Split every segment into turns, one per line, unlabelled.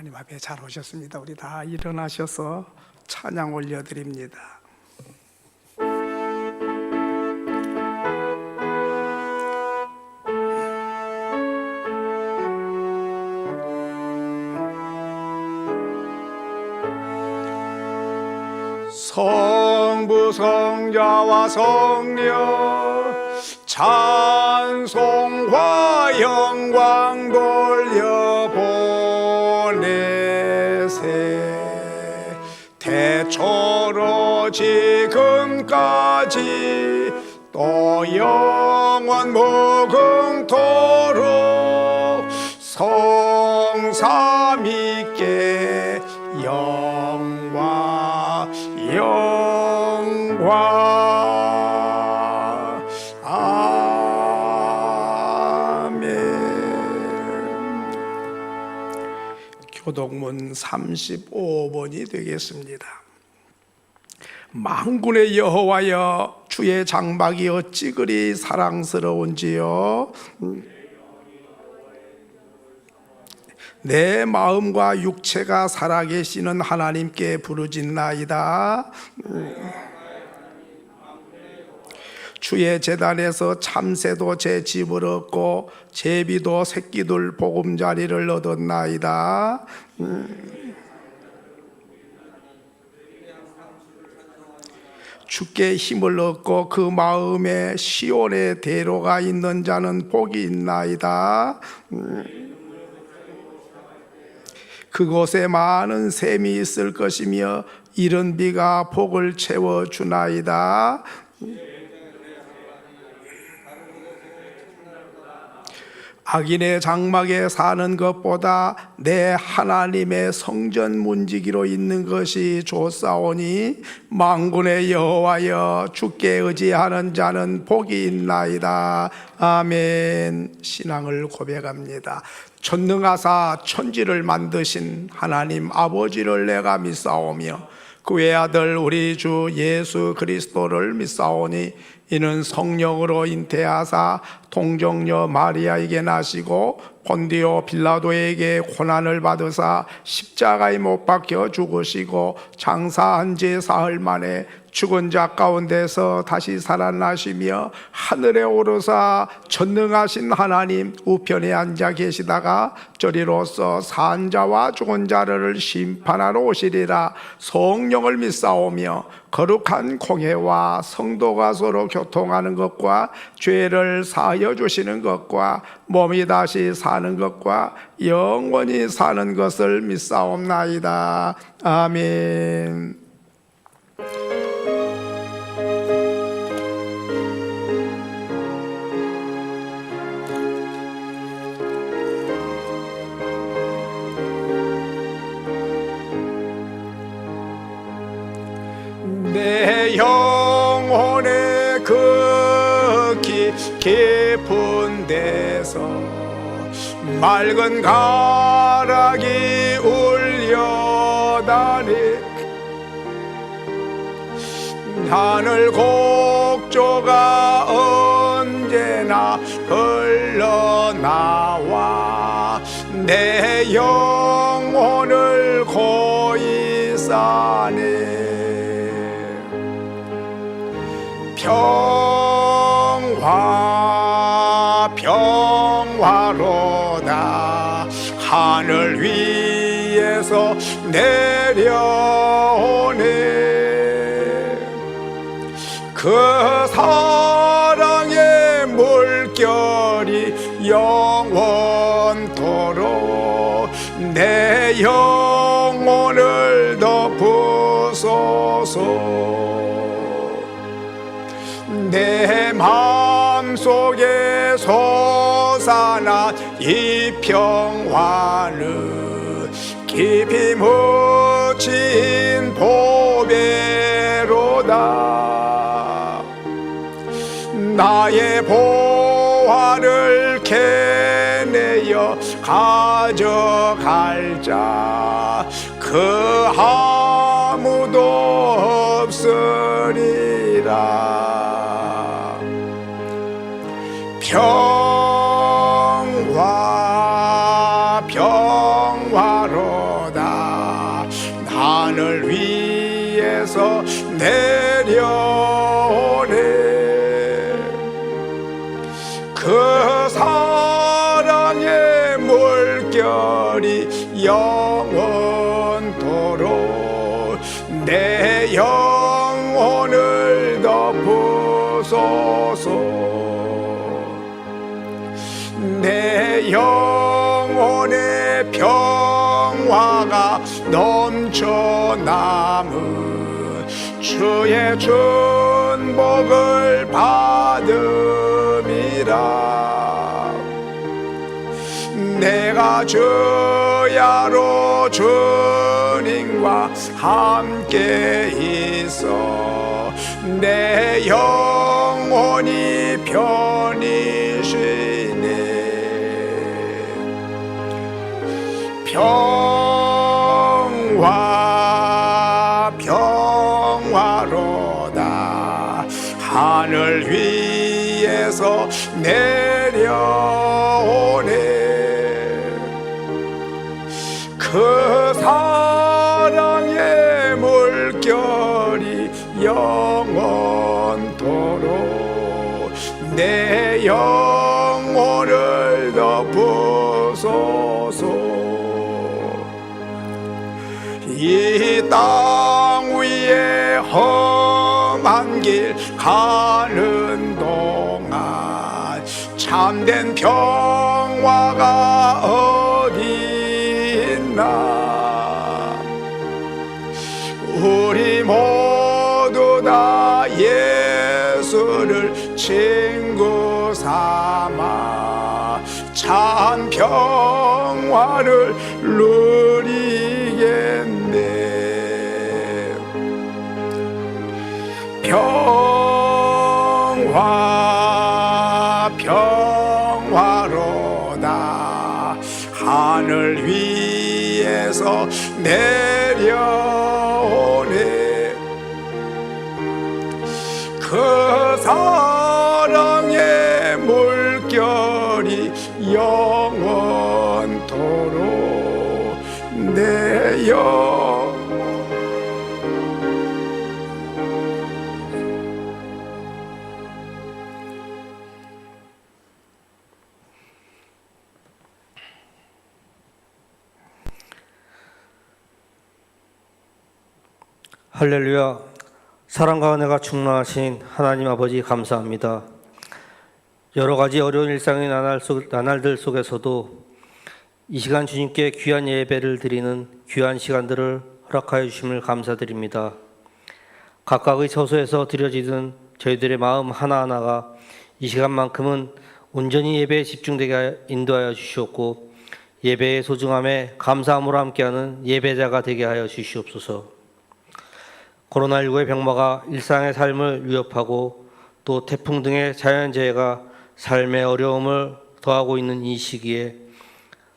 하나님 앞에 잘 오셨습니다. 우리 다 일어나셔서 찬양 올려드립니다. 성부 성자와 성령 찬송과 영광 돌려보내세. 태초로 지금까지 또 영원 무궁토록 성삼위께 영광 아멘. 교독문 35번이 되겠습니다. 만군의 여호와여, 주의 장막이 어찌 그리 사랑스러운지요. 내 마음과 육체가 살아계시는 하나님께 부르짖나이다. 주의 제단에서 참새도 제 집을 얻고 제비도 새끼들 보금자리를 얻었나이다. 주께 힘을 얻고 그 마음에 시온의 대로가 있는 자는 복이 있나이다. 그곳에 많은 샘이 있을 것이며 이른 비가 복을 채워주나이다. 악인의 장막에 사는 것보다 내 하나님의 성전 문지기로 있는 것이 좋사오니 만군의 여호와여, 주께 의지하는 자는 복이 있나이다. 아멘. 신앙을 고백합니다. 전능하사 천지를 만드신 하나님 아버지를 내가 믿사오며 그의 아들 우리 주 예수 그리스도를 믿사오니 이는 성령으로 잉태하사 동정녀 마리아에게 나시고 본디오 빌라도에게 고난을 받으사 십자가에 못 박혀 죽으시고 장사한 지 사흘 만에 죽은 자 가운데서 다시 살아나시며 하늘에 오르사 전능하신 하나님 우편에 앉아 계시다가 저리로서 산 자와 죽은 자를 심판하러 오시리라. 성령을 믿사오며 거룩한 공회와 성도가 서로 교통하는 것과 죄를 사하여 주시는 것과 몸이 다시 사는 것과 영원히 사는 것을 믿사옵나이다. 아멘. 내 영혼의 극히 깊은 데서 맑은 가락이 울려다니 하늘 곡조가 언제나 흘러나와 내 영혼을 고이 싸네. 평화로다. 하늘 위에서 내려오네. 그 사랑의 물결이 영원토록 내 영혼을 덮으소서. 내 마음속에 솟아난 이 평화는 깊이 묻힌 보배로다. 나의 보화를 캐내어 가져갈 자 그 아무도 없으리라. 평화로다. 그 사랑의 물결이 영원토록 내 영혼을 덮으소서. 내 영혼의 평화가 넘쳐남은 주의 축복을 받음이라. 내가 주야로 주님과 함께 있어 내 영혼이 편히 쉬네. 평화 평화로다 하늘 위에서 내려오네. 그 사랑의 물결이 영원토록 내 영혼을 덮으소서. 이 땅 위에 험한 길 가는 동안 참된 평화가 어디 있나. 우리 모두 다 예수를 친구 삼아 참 평화를 누리겠네. 평화 평화로다 하늘 위에서 내려오네. 그 사랑의 물결이 영원토록 내 영혼.
할렐루야. 사랑과 은혜가 충만하신 하나님 아버지 감사합니다. 여러 가지 어려운 일상의 나날들 속에서도 이 시간 주님께 귀한 예배를 드리는 귀한 시간들을 허락하여 주심을 감사드립니다. 각각의 처소에서 드려지는 저희들의 마음 하나하나가 이 시간만큼은 온전히 예배에 집중되게 인도하여 주시옵고 예배의 소중함에 감사함으로 함께하는 예배자가 되게 하여 주시옵소서. 코로나19의 병마가 일상의 삶을 위협하고 또 태풍 등의 자연재해가 삶의 어려움을 더하고 있는 이 시기에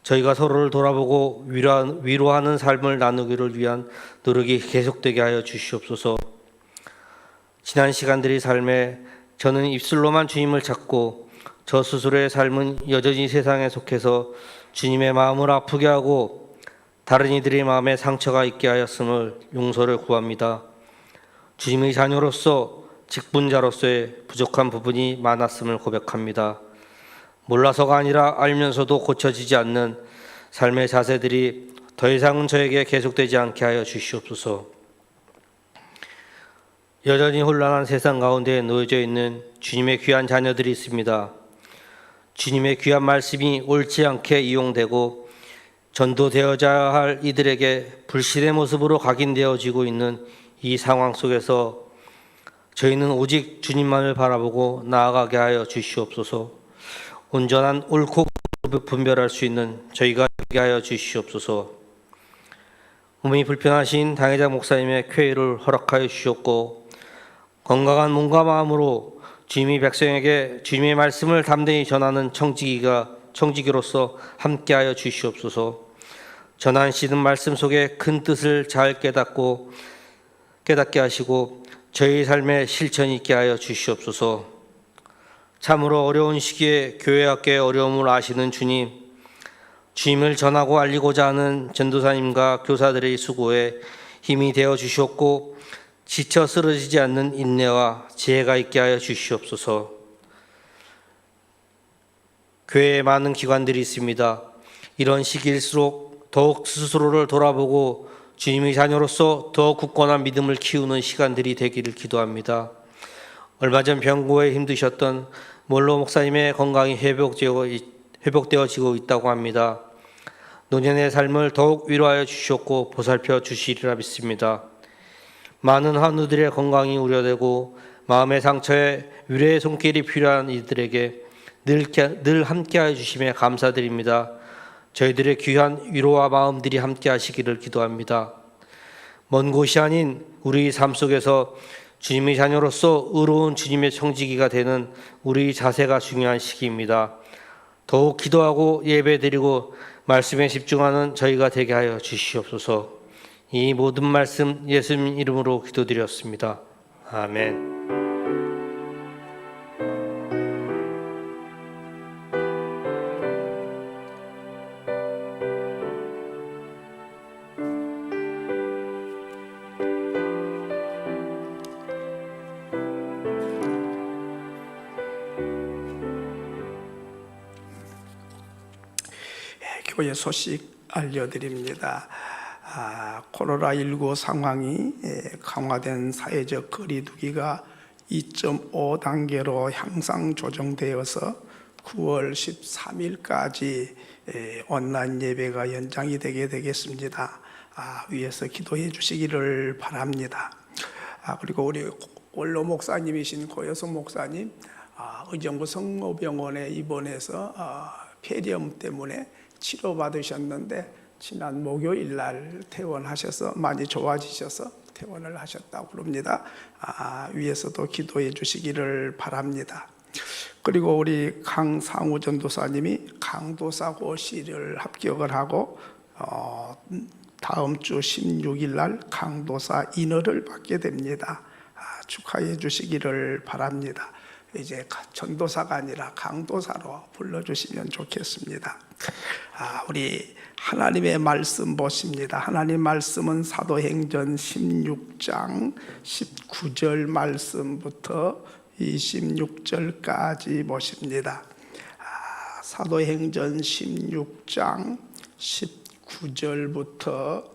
저희가 서로를 돌아보고 위로하는 삶을 나누기를 위한 노력이 계속되게 하여 주시옵소서. 지난 시간들이 삶에 저는 입술로만 주님을 찾고 저 스스로의 삶은 여전히 세상에 속해서 주님의 마음을 아프게 하고 다른 이들의 마음에 상처가 있게 하였음을 용서를 구합니다. 주님의 자녀로서 직분자로서의 부족한 부분이 많았음을 고백합니다. 몰라서가 아니라 알면서도 고쳐지지 않는 삶의 자세들이 더 이상은 저에게 계속되지 않게 하여 주시옵소서. 여전히 혼란한 세상 가운데 놓여져 있는 주님의 귀한 자녀들이 있습니다. 주님의 귀한 말씀이 옳지 않게 이용되고 전도되어야 할 이들에게 불신의 모습으로 각인되어지고 있는 이 상황 속에서 저희는 오직 주님만을 바라보고 나아가게 하여 주시옵소서. 온전한 옳고 분별할 수 있는 저희가 되게 하여 주시옵소서. 몸이 불편하신 당회장 목사님의 쾌유를 허락하여 주셨고 건강한 몸과 마음으로 주님이 백성에게 주님의 말씀을 담대히 전하는 청지기로서 함께하여 주시옵소서. 전하시는 말씀 속에 큰 뜻을 잘 깨닫게 하시고 저희 삶에 실천이 있게 하여 주시옵소서. 참으로 어려운 시기에 교회학교의 어려움을 아시는 주님을 전하고 알리고자 하는 전도사님과 교사들의 수고에 힘이 되어 주시옵고 지쳐 쓰러지지 않는 인내와 지혜가 있게 하여 주시옵소서. 교회에 많은 기관들이 있습니다. 이런 시기일수록 더욱 스스로를 돌아보고 주님의 자녀로서 더 굳건한 믿음을 키우는 시간들이 되기를 기도합니다. 얼마 전 병고에 힘드셨던 몰로 목사님의 건강이 회복되어지고 있다고 합니다. 노년의 삶을 더욱 위로하여 주셨고 보살펴 주시리라 믿습니다. 많은 환우들의 건강이 우려되고 마음의 상처에 위로의 손길이 필요한 이들에게 늘 함께해 주심에 감사드립니다. 저희들의 귀한 위로와 마음들이 함께 하시기를 기도합니다. 먼 곳이 아닌 우리 삶 속에서 주님의 자녀로서 의로운 주님의 청지기가 되는 우리 자세가 중요한 시기입니다. 더욱 기도하고 예배드리고 말씀에 집중하는 저희가 되게 하여 주시옵소서. 이 모든 말씀 예수님 이름으로 기도드렸습니다. 아멘.
교회 소식 알려드립니다. 코로나19 상황이 강화된 사회적 거리두기가 2.5단계로 향상 조정되어서 9월 13일까지 온라인 예배가 연장이 되게 되겠습니다. 위에서 기도해 주시기를 바랍니다. 그리고 우리 원로 목사님이신 고여성 목사님, 의정부 성모병원에 입원해서 폐렴 때문에 치료받으셨는데 지난 목요일 날 퇴원하셔서 많이 좋아지셔서 퇴원을 하셨다고 그럽니다. 위에서도 기도해 주시기를 바랍니다. 그리고 우리 강상우 전도사님이 강도사고시를 합격을 하고 다음 주 16일 날 강도사 인허를 받게 됩니다. 축하해 주시기를 바랍니다. 이제 전도사가 아니라 강도사로 불러주시면 좋겠습니다. 우리 하나님의 말씀 보십니다. 하나님 말씀은 사도행전 16장 19절 말씀부터 26절까지 보십니다. 사도행전 16장 19절부터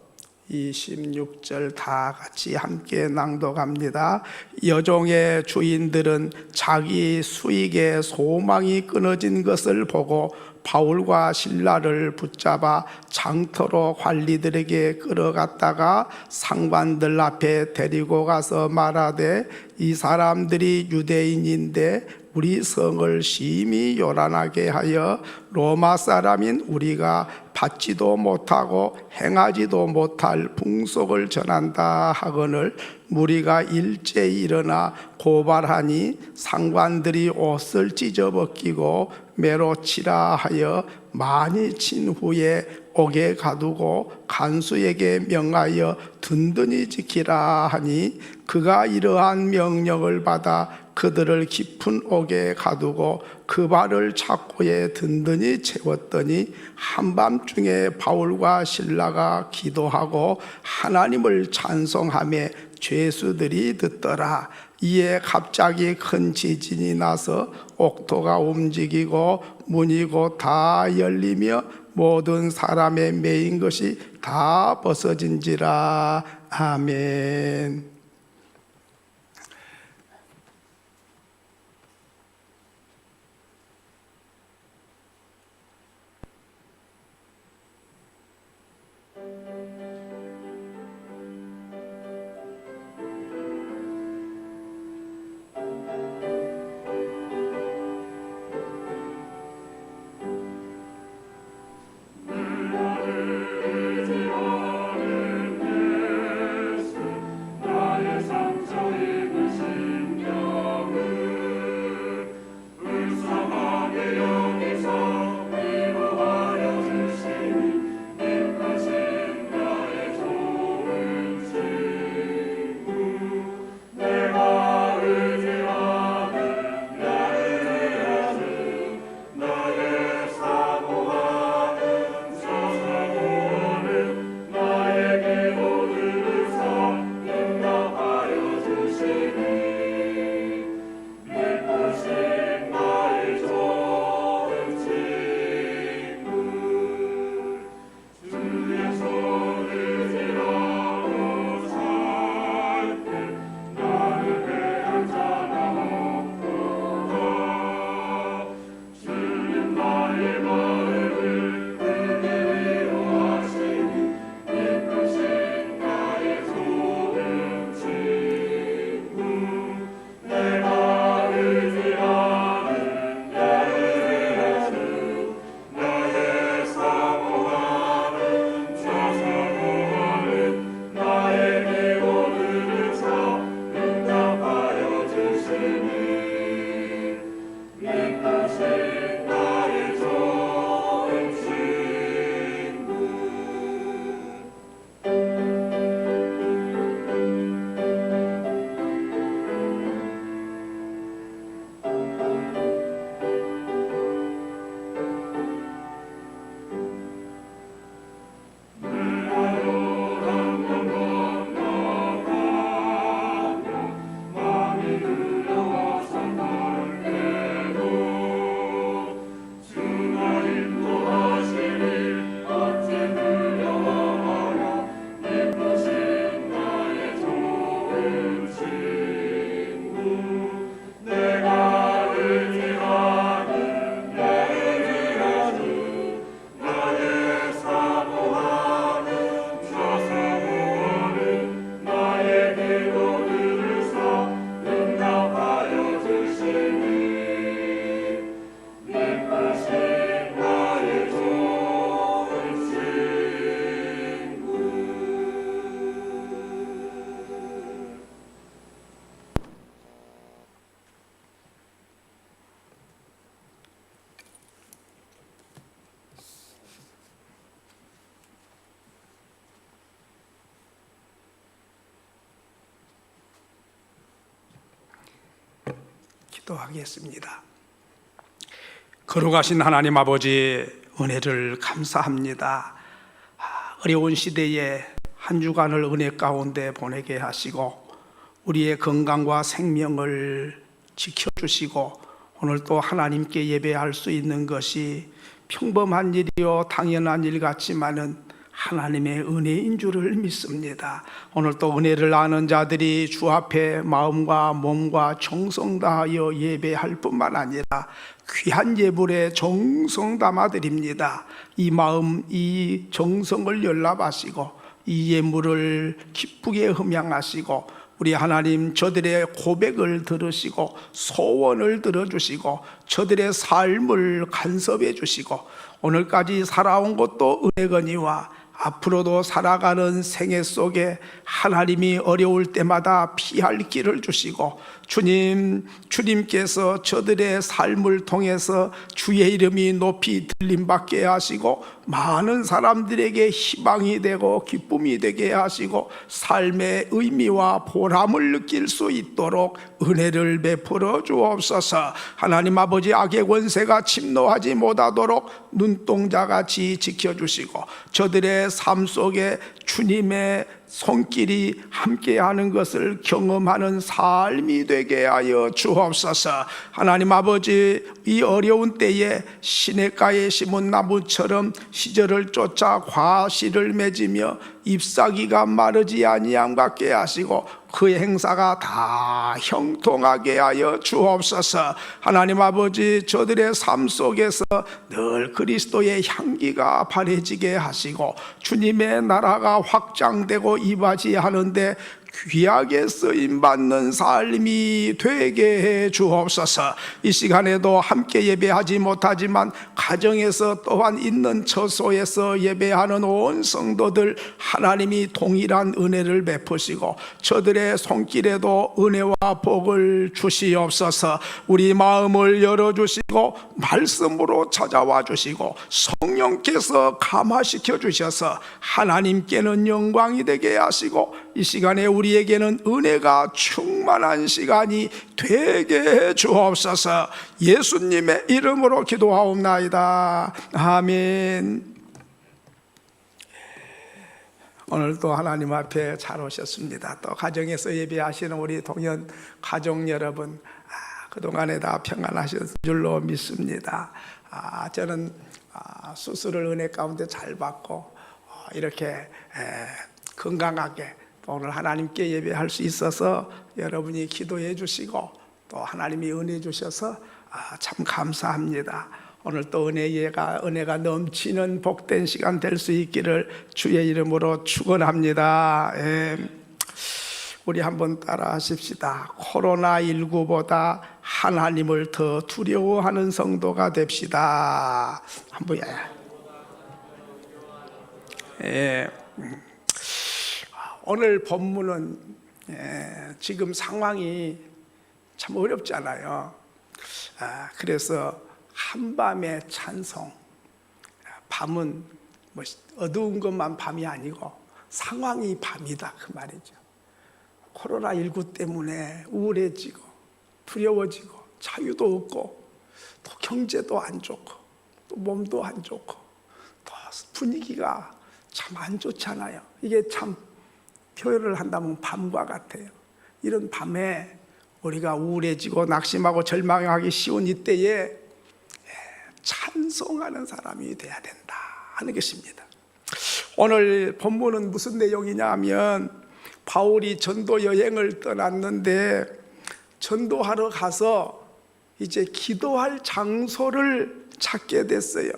26절 다 같이 함께 낭독합니다. 여종의 주인들은 자기 수익의 소망이 끊어진 것을 보고 바울과 실라를 붙잡아 장터로 관리들에게 끌어갔다가 상관들 앞에 데리고 가서 말하되 이 사람들이 유대인인데 우리 성을 심히 요란하게 하여 로마 사람인 우리가 받지도 못하고 행하지도 못할 풍속을 전한다 하거늘 무리가 일제히 일어나 고발하니 상관들이 옷을 찢어벗기고 매로 치라 하여 많이 친 후에 옥에 가두고 간수에게 명하여 든든히 지키라 하니 그가 이러한 명령을 받아 그들을 깊은 옥에 가두고 그 발을 착고에 든든히 채웠더니 한밤중에 바울과 실라가 기도하고 하나님을 찬송하며 죄수들이 듣더라. 이에 갑자기 큰 지진이 나서 옥토가 움직이고 문이 곧 다 열리며 모든 사람의 매인 것이 다 벗어진지라. 아멘.
나
기도하겠습니다. 거룩하신 하나님 아버지, 은혜를 감사합니다. 어려운 시대에 한 주간을 은혜 가운데 보내게 하시고 우리의 건강과 생명을 지켜주시고 오늘 또 하나님께 예배할 수 있는 것이 평범한 일이요 당연한 일 같지만은 하나님의 은혜인 줄을 믿습니다. 오늘 또 은혜를 아는 자들이 주 앞에 마음과 몸과 정성 다하여 예배할 뿐만 아니라 귀한 예물에 정성 담아 드립니다. 이 마음, 이 정성을 연락하시고 이 예물을 기쁘게 흠양하시고 우리 하나님, 저들의 고백을 들으시고 소원을 들어주시고 저들의 삶을 간섭해 주시고 오늘까지 살아온 것도 은혜거니와 앞으로도 살아가는 생애 속에 하나님이 어려울 때마다 피할 길을 주시고 주님께서 저들의 삶을 통해서 주의 이름이 높이 들림받게 하시고 많은 사람들에게 희망이 되고 기쁨이 되게 하시고 삶의 의미와 보람을 느낄 수 있도록 은혜를 베풀어 주옵소서. 하나님 아버지, 악의 권세가 침노하지 못하도록 눈동자같이 지켜주시고 저들의 삶 속에 주님의 손길이 함께하는 것을 경험하는 삶이 되게 하여 주옵소서. 하나님 아버지, 이 어려운 때에 시냇가에 심은 나무처럼 시절을 쫓아 과실을 맺으며 잎사귀가 마르지 아니함 같게 하시고 그 행사가 다 형통하게 하여 주옵소서. 하나님 아버지, 저들의 삶 속에서 늘 그리스도의 향기가 바래지게 하시고 주님의 나라가 확장되고 이바지하는데 귀하게 쓰임받는 삶이 되게 해 주옵소서. 이 시간에도 함께 예배하지 못하지만 가정에서 또한 있는 처소에서 예배하는 온 성도들 하나님이 동일한 은혜를 베푸시고 저들의 손길에도 은혜와 복을 주시옵소서. 우리 마음을 열어주시고 말씀으로 찾아와 주시고 성령께서 감화시켜 주셔서 하나님께는 영광이 되게 하시고 이 시간에 우리에게는 은혜가 충만한 시간이 되게 해 주옵소서. 예수님의 이름으로 기도하옵나이다. 아멘. 오늘도 하나님 앞에 잘 오셨습니다. 또 가정에서 예배하시는 우리 동현 가족 여러분, 그동안에 다 평안하셨을 줄로 믿습니다. 저는 수술을 은혜 가운데 잘 받고 이렇게 건강하게 오늘 하나님께 예배할 수 있어서 여러분이 기도해 주시고 또 하나님이 은혜 주셔서 참 감사합니다. 오늘 또 은혜가 넘치는 복된 시간 될 수 있기를 주의 이름으로 축원합니다. 우리 한번 따라 하십시다. 코로나19보다 하나님을 더 두려워하는 성도가 됩시다. 한번 오늘 본문은 지금 상황이 참 어렵잖아요. 그래서 한밤의 찬송, 밤은 뭐 어두운 것만 밤이 아니고 상황이 밤이다 그 말이죠. 코로나19 때문에 우울해지고 두려워지고 자유도 없고 또 경제도 안 좋고 또 몸도 안 좋고 또 분위기가 참 안 좋잖아요. 이게 참 표현을 한다면 밤과 같아요. 이런 밤에 우리가 우울해지고 낙심하고 절망하기 쉬운 이때에 찬송하는 사람이 돼야 된다 하는 것입니다. 오늘 본문은 무슨 내용이냐 하면 바울이 전도 여행을 떠났는데 전도하러 가서 이제 기도할 장소를 찾게 됐어요.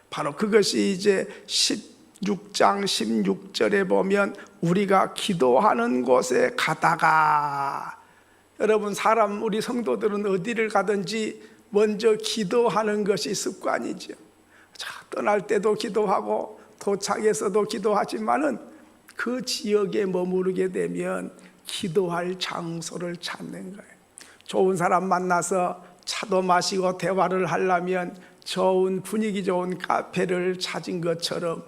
바로 그것이 이제 16장 16절에 보면 우리가 기도하는 곳에 가다가, 여러분 우리 성도들은 어디를 가든지 먼저 기도하는 것이 습관이죠. 떠날 때도 기도하고 도착해서도 기도하지만은 그 지역에 머무르게 되면 기도할 장소를 찾는 거예요. 좋은 사람 만나서 차도 마시고 대화를 하려면 좋은 분위기 좋은 카페를 찾은 것처럼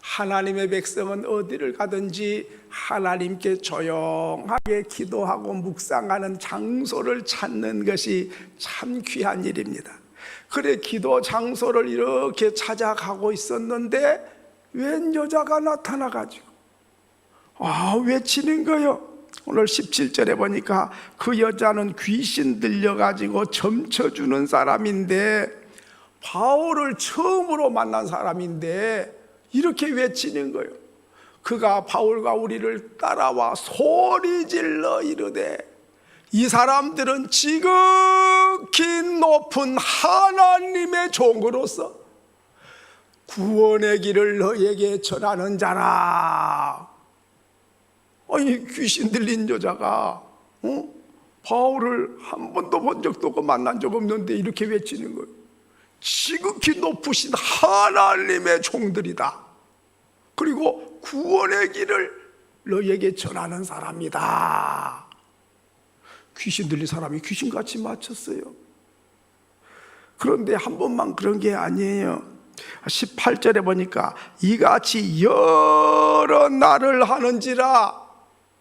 하나님의 백성은 어디를 가든지 하나님께 조용하게 기도하고 묵상하는 장소를 찾는 것이 참 귀한 일입니다. 그래 기도 장소를 이렇게 찾아가고 있었는데 웬 여자가 나타나가지고 외치는 거요. 오늘 17절에 보니까 그 여자는 귀신 들려가지고 점쳐주는 사람인데, 바울을 처음으로 만난 사람인데 이렇게 외치는 거예요. 그가 바울과 우리를 따라와 소리질러 이르되, 이 사람들은 지극히 높은 하나님의 종으로서 구원의 길을 너에게 전하는 자라. 아니, 귀신 들린 여자가 바울을 한 번도 본 적도 없고 만난 적 없는데 이렇게 외치는 거예요. 지극히 높으신 하나님의 종들이다. 그리고 구원의 길을 너에게 전하는 사람이다. 귀신 들린 사람이 귀신같이 맞췄어요. 그런데 한 번만 그런 게 아니에요. 18절에 보니까 이같이 여러 날을 하는지라,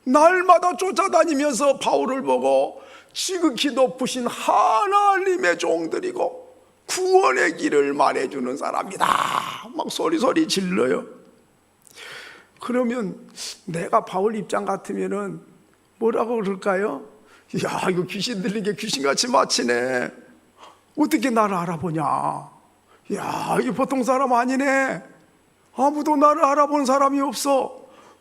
날마다 쫓아다니면서 바울을 보고 지극히 높으신 하나님의 종들이고 구원의 길을 말해주는 사람이다 막 소리 질러요. 그러면 내가 바울 입장 같으면은 뭐라고 그럴까요? 야, 이거 귀신 들린 게 귀신같이 맞히네. 어떻게 나를 알아보냐? 야, 이거 보통 사람 아니네. 아무도 나를 알아본 사람이 없어.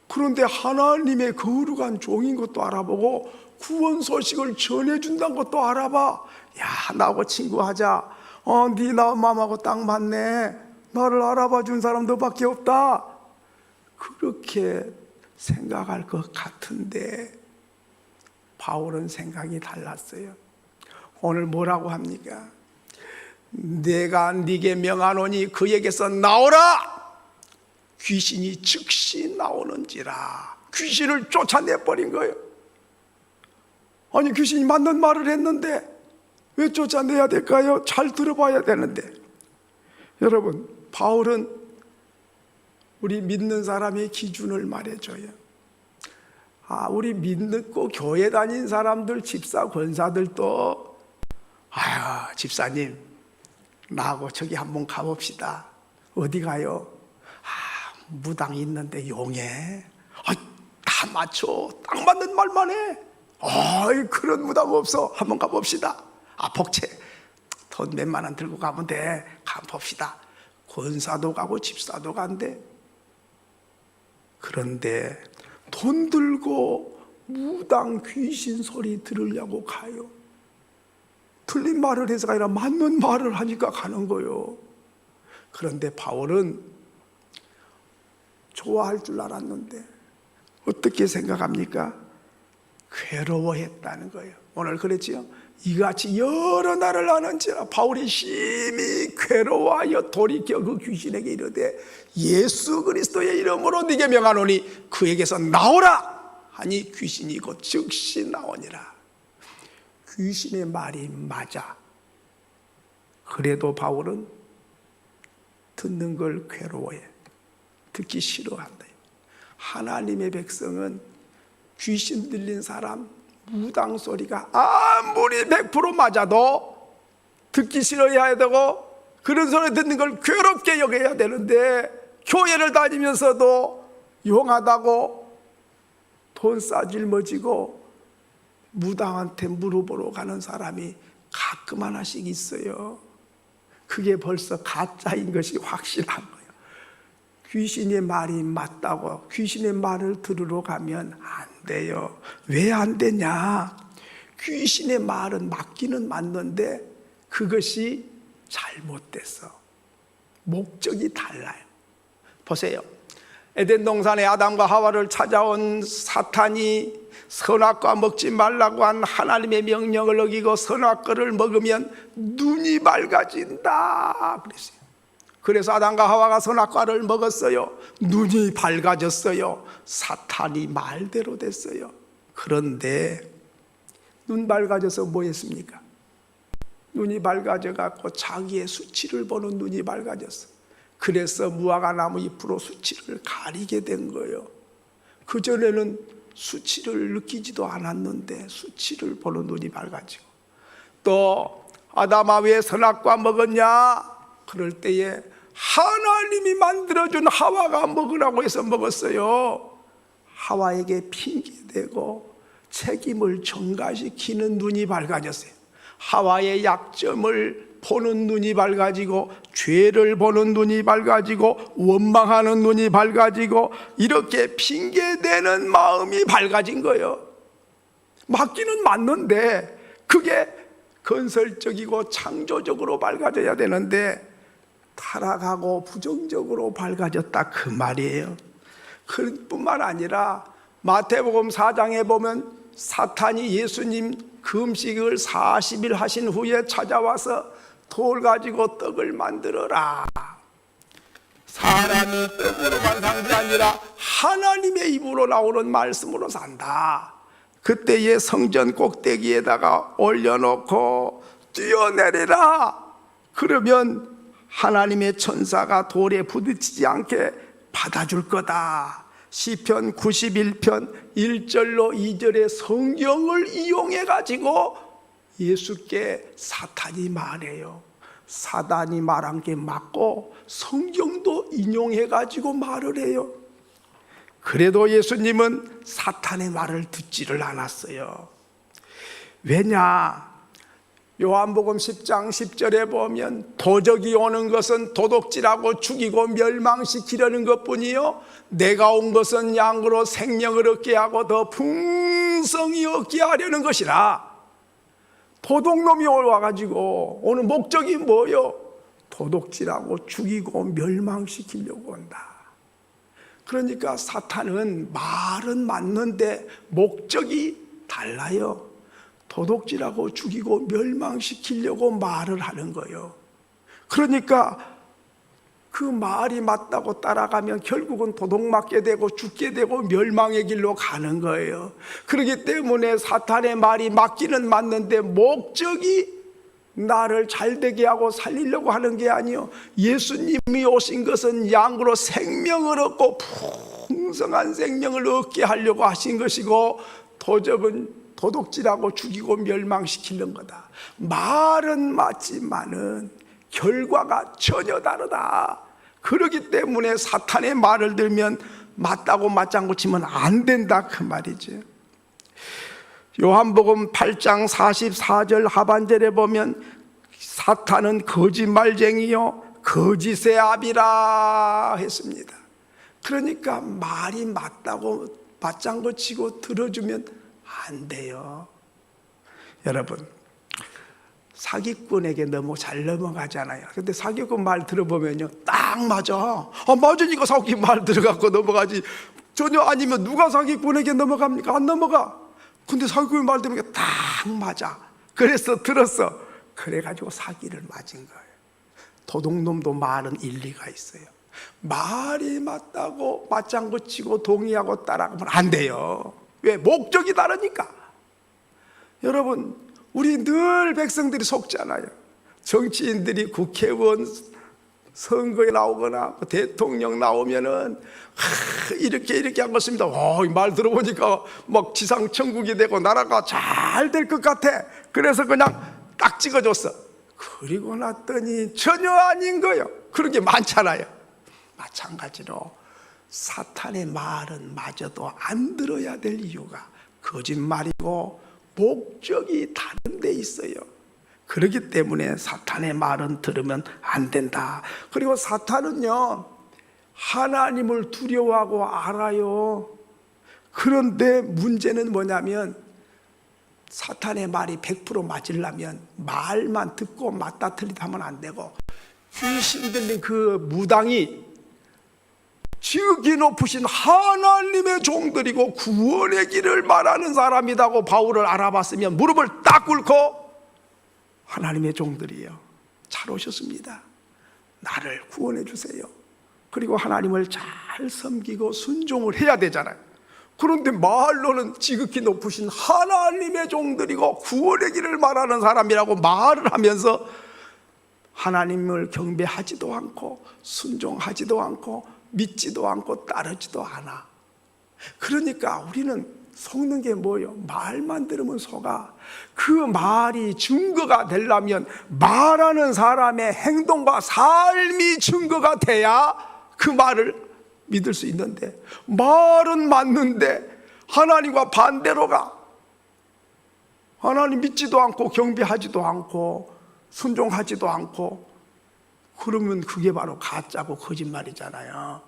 그런데 하나님의 거룩한 종인 것도 알아보고 구원 소식을 전해준다는 것도 알아봐. 야, 나하고 친구하자. 네 마음하고 딱 맞네. 나를 알아봐 준 사람 너밖에 없다. 그렇게 생각할 것 같은데 바울은 생각이 달랐어요. 오늘 뭐라고 합니까? 내가 네게 명하노니 그에게서 나오라. 귀신이 즉시 나오는지라. 귀신을 쫓아내버린 거예요. 아니, 귀신이 맞는 말을 했는데 왜 쫓아내야 될까요? 잘 들어봐야 되는데. 여러분, 바울은 우리 믿는 사람의 기준을 말해줘요. 우리 믿고 교회 다닌 사람들, 집사, 권사들도 아유, 집사님 나하고 저기 한번 가봅시다. 어디 가요? 무당 있는데 용해. 다 맞춰. 딱 맞는 말만 해. 그런 무당 없어. 한번 가봅시다. 복채 돈 몇만 원 들고 가면 돼. 가봅시다. 권사도 가고 집사도 간대. 그런데 돈 들고 무당 귀신 소리 들으려고 가요. 틀린 말을 해서가 아니라 맞는 말을 하니까 가는 거예요. 그런데 바울은 좋아할 줄 알았는데 어떻게 생각합니까? 괴로워했다는 거예요. 오늘 그랬지요. 이같이 여러 날을 하는지라 바울이 심히 괴로워하여 돌이켜 그 귀신에게 이르되, 예수 그리스도의 이름으로 네게 명하노니 그에게서 나오라 하니 귀신이 곧 즉시 나오니라. 귀신의 말이 맞아. 그래도 바울은 듣는 걸 괴로워해. 듣기 싫어한다. 하나님의 백성은 귀신 들린 사람, 무당 소리가 아무리 100% 맞아도 듣기 싫어해야 되고, 그런 소리 듣는 걸 괴롭게 여겨야 되는데, 교회를 다니면서도 용하다고 돈 싸질머지고 무당한테 물어보러 가는 사람이 가끔 하나씩 있어요. 그게 벌써 가짜인 것이 확실한 거예요. 귀신의 말이 맞다고 귀신의 말을 들으러 가면 안 돼요. 왜 안 되냐? 귀신의 말은 맞기는 맞는데 그것이 잘못됐어. 목적이 달라요. 보세요. 에덴 동산에 아담과 하와를 찾아온 사탄이 선악과 먹지 말라고 한 하나님의 명령을 어기고 선악과를 먹으면 눈이 밝아진다 그랬어요. 그래서 아담과 하와가 선악과를 먹었어요. 눈이 밝아졌어요. 사탄이 말대로 됐어요. 그런데 눈 밝아져서 뭐 했습니까? 눈이 밝아져 갖고 자기의 수치를 보는 눈이 밝아졌어. 그래서 무화과 나무 잎으로 수치를 가리게 된 거예요. 그전에는 수치를 느끼지도 않았는데 수치를 보는 눈이 밝아지고, 또 아담아 왜 선악과 먹었냐? 그럴 때에 하나님이 만들어준 하와가 먹으라고 해서 먹었어요. 하와에게 핑계대고 책임을 전가시키는 눈이 밝아졌어요. 하와의 약점을 보는 눈이 밝아지고, 죄를 보는 눈이 밝아지고, 원망하는 눈이 밝아지고, 이렇게 핑계대는 마음이 밝아진 거예요. 맞기는 맞는데 그게 건설적이고 창조적으로 밝아져야 되는데 타락하고 부정적으로 밝아졌다, 그 말이에요. 그뿐만 아니라 마태복음 4장에 보면 사탄이 예수님 금식을 40일 하신 후에 찾아와서 돌 가지고 떡을 만들어라. 사람이 떡으로만 사는 게 아니라 하나님의 입으로 나오는 말씀으로 산다. 그때에 성전 꼭대기에다가 올려놓고 뛰어내리라. 그러면 하나님의 천사가 돌에 부딪히지 않게 받아줄 거다. 시편 91편 1절로 2절의 성경을 이용해 가지고 예수께 사탄이 말해요. 사단이 말한 게 맞고 성경도 인용해 가지고 말을 해요. 그래도 예수님은 사탄의 말을 듣지를 않았어요. 왜냐? 요한복음 10장 10절에 보면 도적이 오는 것은 도둑질하고 죽이고 멸망시키려는 것뿐이요, 내가 온 것은 양으로 생명을 얻게 하고 더 풍성히 얻게 하려는 것이라. 도둑놈이 와가지고 오는 목적이 뭐요? 도둑질하고 죽이고 멸망시키려고 온다. 그러니까 사탄은 말은 맞는데 목적이 달라요. 도둑질하고 죽이고 멸망시키려고 말을 하는 거예요. 그러니까 그 말이 맞다고 따라가면 결국은 도둑맞게 되고 죽게 되고 멸망의 길로 가는 거예요. 그렇기 때문에 사탄의 말이 맞기는 맞는데 목적이 나를 잘되게 하고 살리려고 하는 게 아니요, 예수님이 오신 것은 양으로 생명을 얻고 풍성한 생명을 얻게 하려고 하신 것이고, 도적은 도둑질하고 죽이고 멸망시키는 거다. 말은 맞지만은 결과가 전혀 다르다. 그렇기 때문에 사탄의 말을 들면 맞다고 맞장구 치면 안 된다, 그 말이죠. 요한복음 8장 44절 하반절에 보면 사탄은 거짓말쟁이요 거짓의 아비라 했습니다. 그러니까 말이 맞다고 맞장구 치고 들어주면 안 돼요. 여러분, 사기꾼에게 너무 잘 넘어가잖아요. 근데 사기꾼 말 들어보면요, 딱 맞아. 맞으니까 사기꾼 말 들어갖고 넘어가지. 전혀 아니면 누가 사기꾼에게 넘어갑니까? 안 넘어가. 근데 사기꾼 말 들으니까 딱 맞아. 그래서 들었어. 그래가지고 사기를 맞은 거예요. 도둑놈도 말은 일리가 있어요. 말이 맞다고 맞장구 치고 동의하고 따라가면 안 돼요. 왜? 목적이 다르니까. 여러분, 우리 늘 백성들이 속잖아요. 정치인들이 국회의원 선거에 나오거나 대통령 나오면은 이렇게 한 것입니다. 말 들어보니까 막 지상천국이 되고 나라가 잘 될 것 같아. 그래서 그냥 딱 찍어줬어. 그리고 났더니 전혀 아닌 거예요. 그런 게 많잖아요. 마찬가지로 사탄의 말은 마저도 안 들어야 될 이유가 거짓말이고 목적이 다른 데 있어요. 그렇기 때문에 사탄의 말은 들으면 안 된다. 그리고 사탄은요, 하나님을 두려워하고 알아요. 그런데 문제는 뭐냐면 사탄의 말이 100% 맞으려면 말만 듣고 맞다 틀리다 하면 안 되고, 귀신 들린 그 무당이 지극히 높으신 하나님의 종들이고 구원의 길을 말하는 사람이라고 바울을 알아봤으면 무릎을 딱 꿇고 하나님의 종들이에요. 잘 오셨습니다. 나를 구원해 주세요. 그리고 하나님을 잘 섬기고 순종을 해야 되잖아요. 그런데 말로는 지극히 높으신 하나님의 종들이고 구원의 길을 말하는 사람이라고 말을 하면서 하나님을 경배하지도 않고 순종하지도 않고 믿지도 않고 따르지도 않아. 그러니까 우리는 속는 게 뭐예요? 말만 들으면 속아. 그 말이 증거가 되려면 말하는 사람의 행동과 삶이 증거가 돼야 그 말을 믿을 수 있는데, 말은 맞는데 하나님과 반대로 가. 하나님 믿지도 않고 경배하지도 않고 순종하지도 않고, 그러면 그게 바로 가짜고 거짓말이잖아요.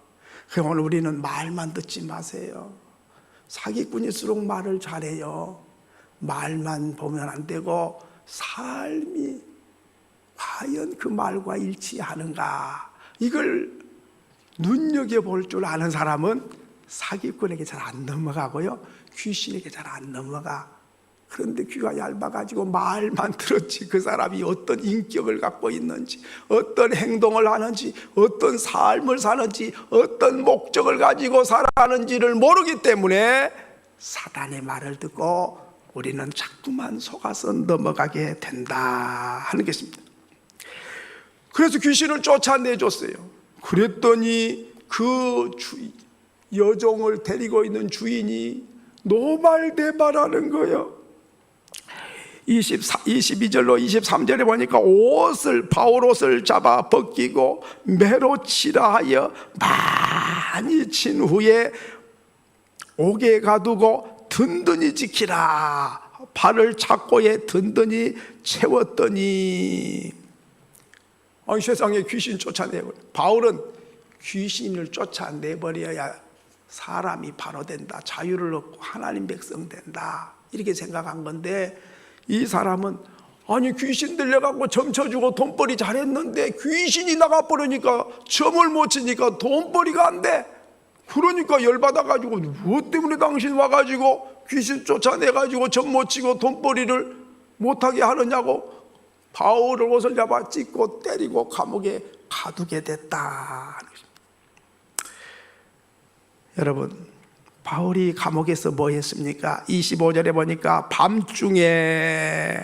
그래서 오늘 우리는 말만 듣지 마세요. 사기꾼일수록 말을 잘해요. 말만 보면 안 되고 삶이 과연 그 말과 일치하는가, 이걸 눈여겨볼 줄 아는 사람은 사기꾼에게 잘 안 넘어가고요, 귀신에게 잘 안 넘어가. 그런데 귀가 얇아가지고 말만 들었지 그 사람이 어떤 인격을 갖고 있는지, 어떤 행동을 하는지, 어떤 삶을 사는지, 어떤 목적을 가지고 살아가는지를 모르기 때문에 사단의 말을 듣고 우리는 자꾸만 속아서 넘어가게 된다 하는 것입니다. 그래서 귀신을 쫓아내줬어요. 그랬더니 그 여종을 데리고 있는 주인이 노발대발하는 거예요. 22절로 23절에 보니까 바울 옷을 잡아 벗기고 매로 치라 하여 많이 친 후에 옥에 가두고 든든히 지키라. 발을 착고에 든든히 채웠더니, 세상에 귀신 쫓아내버려. 바울은 귀신을 쫓아내버려야 사람이 바로 된다, 자유를 얻고 하나님 백성 된다, 이렇게 생각한 건데, 이 사람은 아니 귀신 들려갖고 점쳐주고 돈벌이 잘했는데 귀신이 나가버리니까 점을 못 치니까 돈벌이가 안 돼. 그러니까 열받아가지고 무엇 때문에 당신 와가지고 귀신 쫓아내가지고 점 못 치고 돈벌이를 못하게 하느냐고 바울을 옷을 잡아 찢고 때리고 감옥에 가두게 됐다. 여러분, 바울이 감옥에서 뭐 했습니까? 25절에 보니까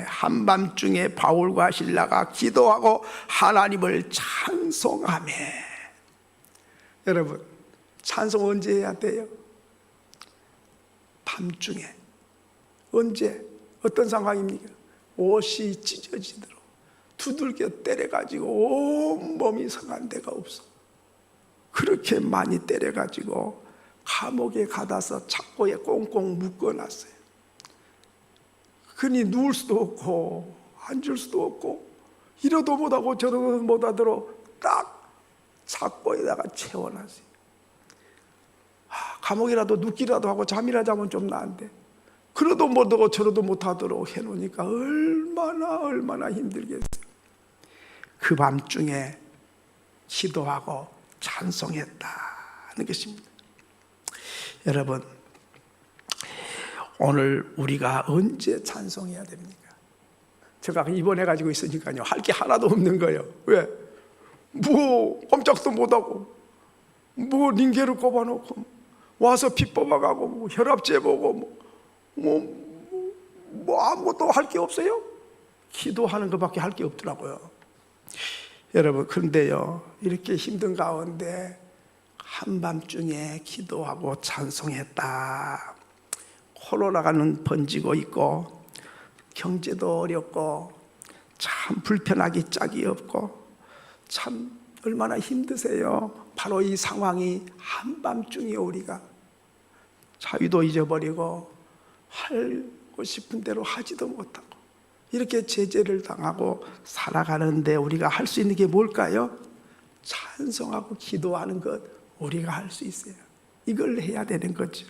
한밤중에 바울과 실라가 기도하고 하나님을 찬송하며. 여러분, 찬송 언제 해야 돼요? 밤중에. 언제? 어떤 상황입니까? 옷이 찢어지도록 두들겨 때려가지고 온몸이 성한 데가 없어. 그렇게 많이 때려가지고 감옥에 가다서 착고에 꽁꽁 묶어놨어요. 그니 누울 수도 없고 앉을 수도 없고 이러도 못하고 저러도 못하도록 딱 착고에다가 채워놨어요. 감옥이라도 눕기라도 하고 잠이라도 자면 좀 나은데, 그러도 못하고 저러도 못하도록 해놓으니까 얼마나 힘들겠어요. 그 밤중에 기도하고 찬송했다는 것입니다. 여러분, 오늘 우리가 언제 찬송해야 됩니까? 제가 입원해가지고 있으니까요, 할 게 하나도 없는 거예요. 왜? 꼼짝도 못하고 링게를 꼽아놓고 와서 피 뽑아가고 혈압 재보고 아무것도 할 게 없어요. 기도하는 것밖에 할 게 없더라고요. 여러분, 그런데요, 이렇게 힘든 가운데 한밤중에 기도하고 찬송했다. 코로나가는 번지고 있고 경제도 어렵고 참 불편하기 짝이 없고 참 얼마나 힘드세요. 바로 이 상황이 한밤중에 우리가 자유도 잊어버리고 하고 싶은 대로 하지도 못하고 이렇게 제재를 당하고 살아가는데 우리가 할 수 있는 게 뭘까요? 찬송하고 기도하는 것, 우리가 할 수 있어요. 이걸 해야 되는 거죠.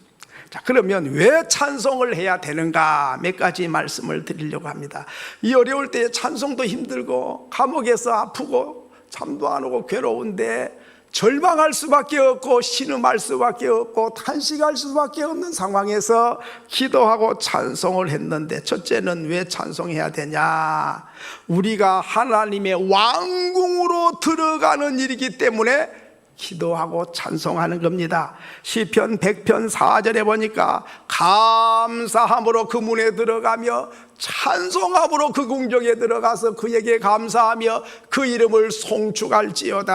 자, 그러면 왜 찬송을 해야 되는가? 몇 가지 말씀을 드리려고 합니다. 이 어려울 때 찬송도 힘들고 감옥에서 아프고 잠도 안 오고 괴로운데 절망할 수밖에 없고 신음할 수밖에 없고 탄식할 수밖에 없는 상황에서 기도하고 찬송을 했는데, 첫째는 왜 찬송해야 되냐? 우리가 하나님의 왕궁으로 들어가는 일이기 때문에 기도하고 찬송하는 겁니다. 시편 100편 4절에 보니까 감사함으로 그 문에 들어가며 찬송함으로 그 궁정에 들어가서 그에게 감사하며 그 이름을 송축할지어다.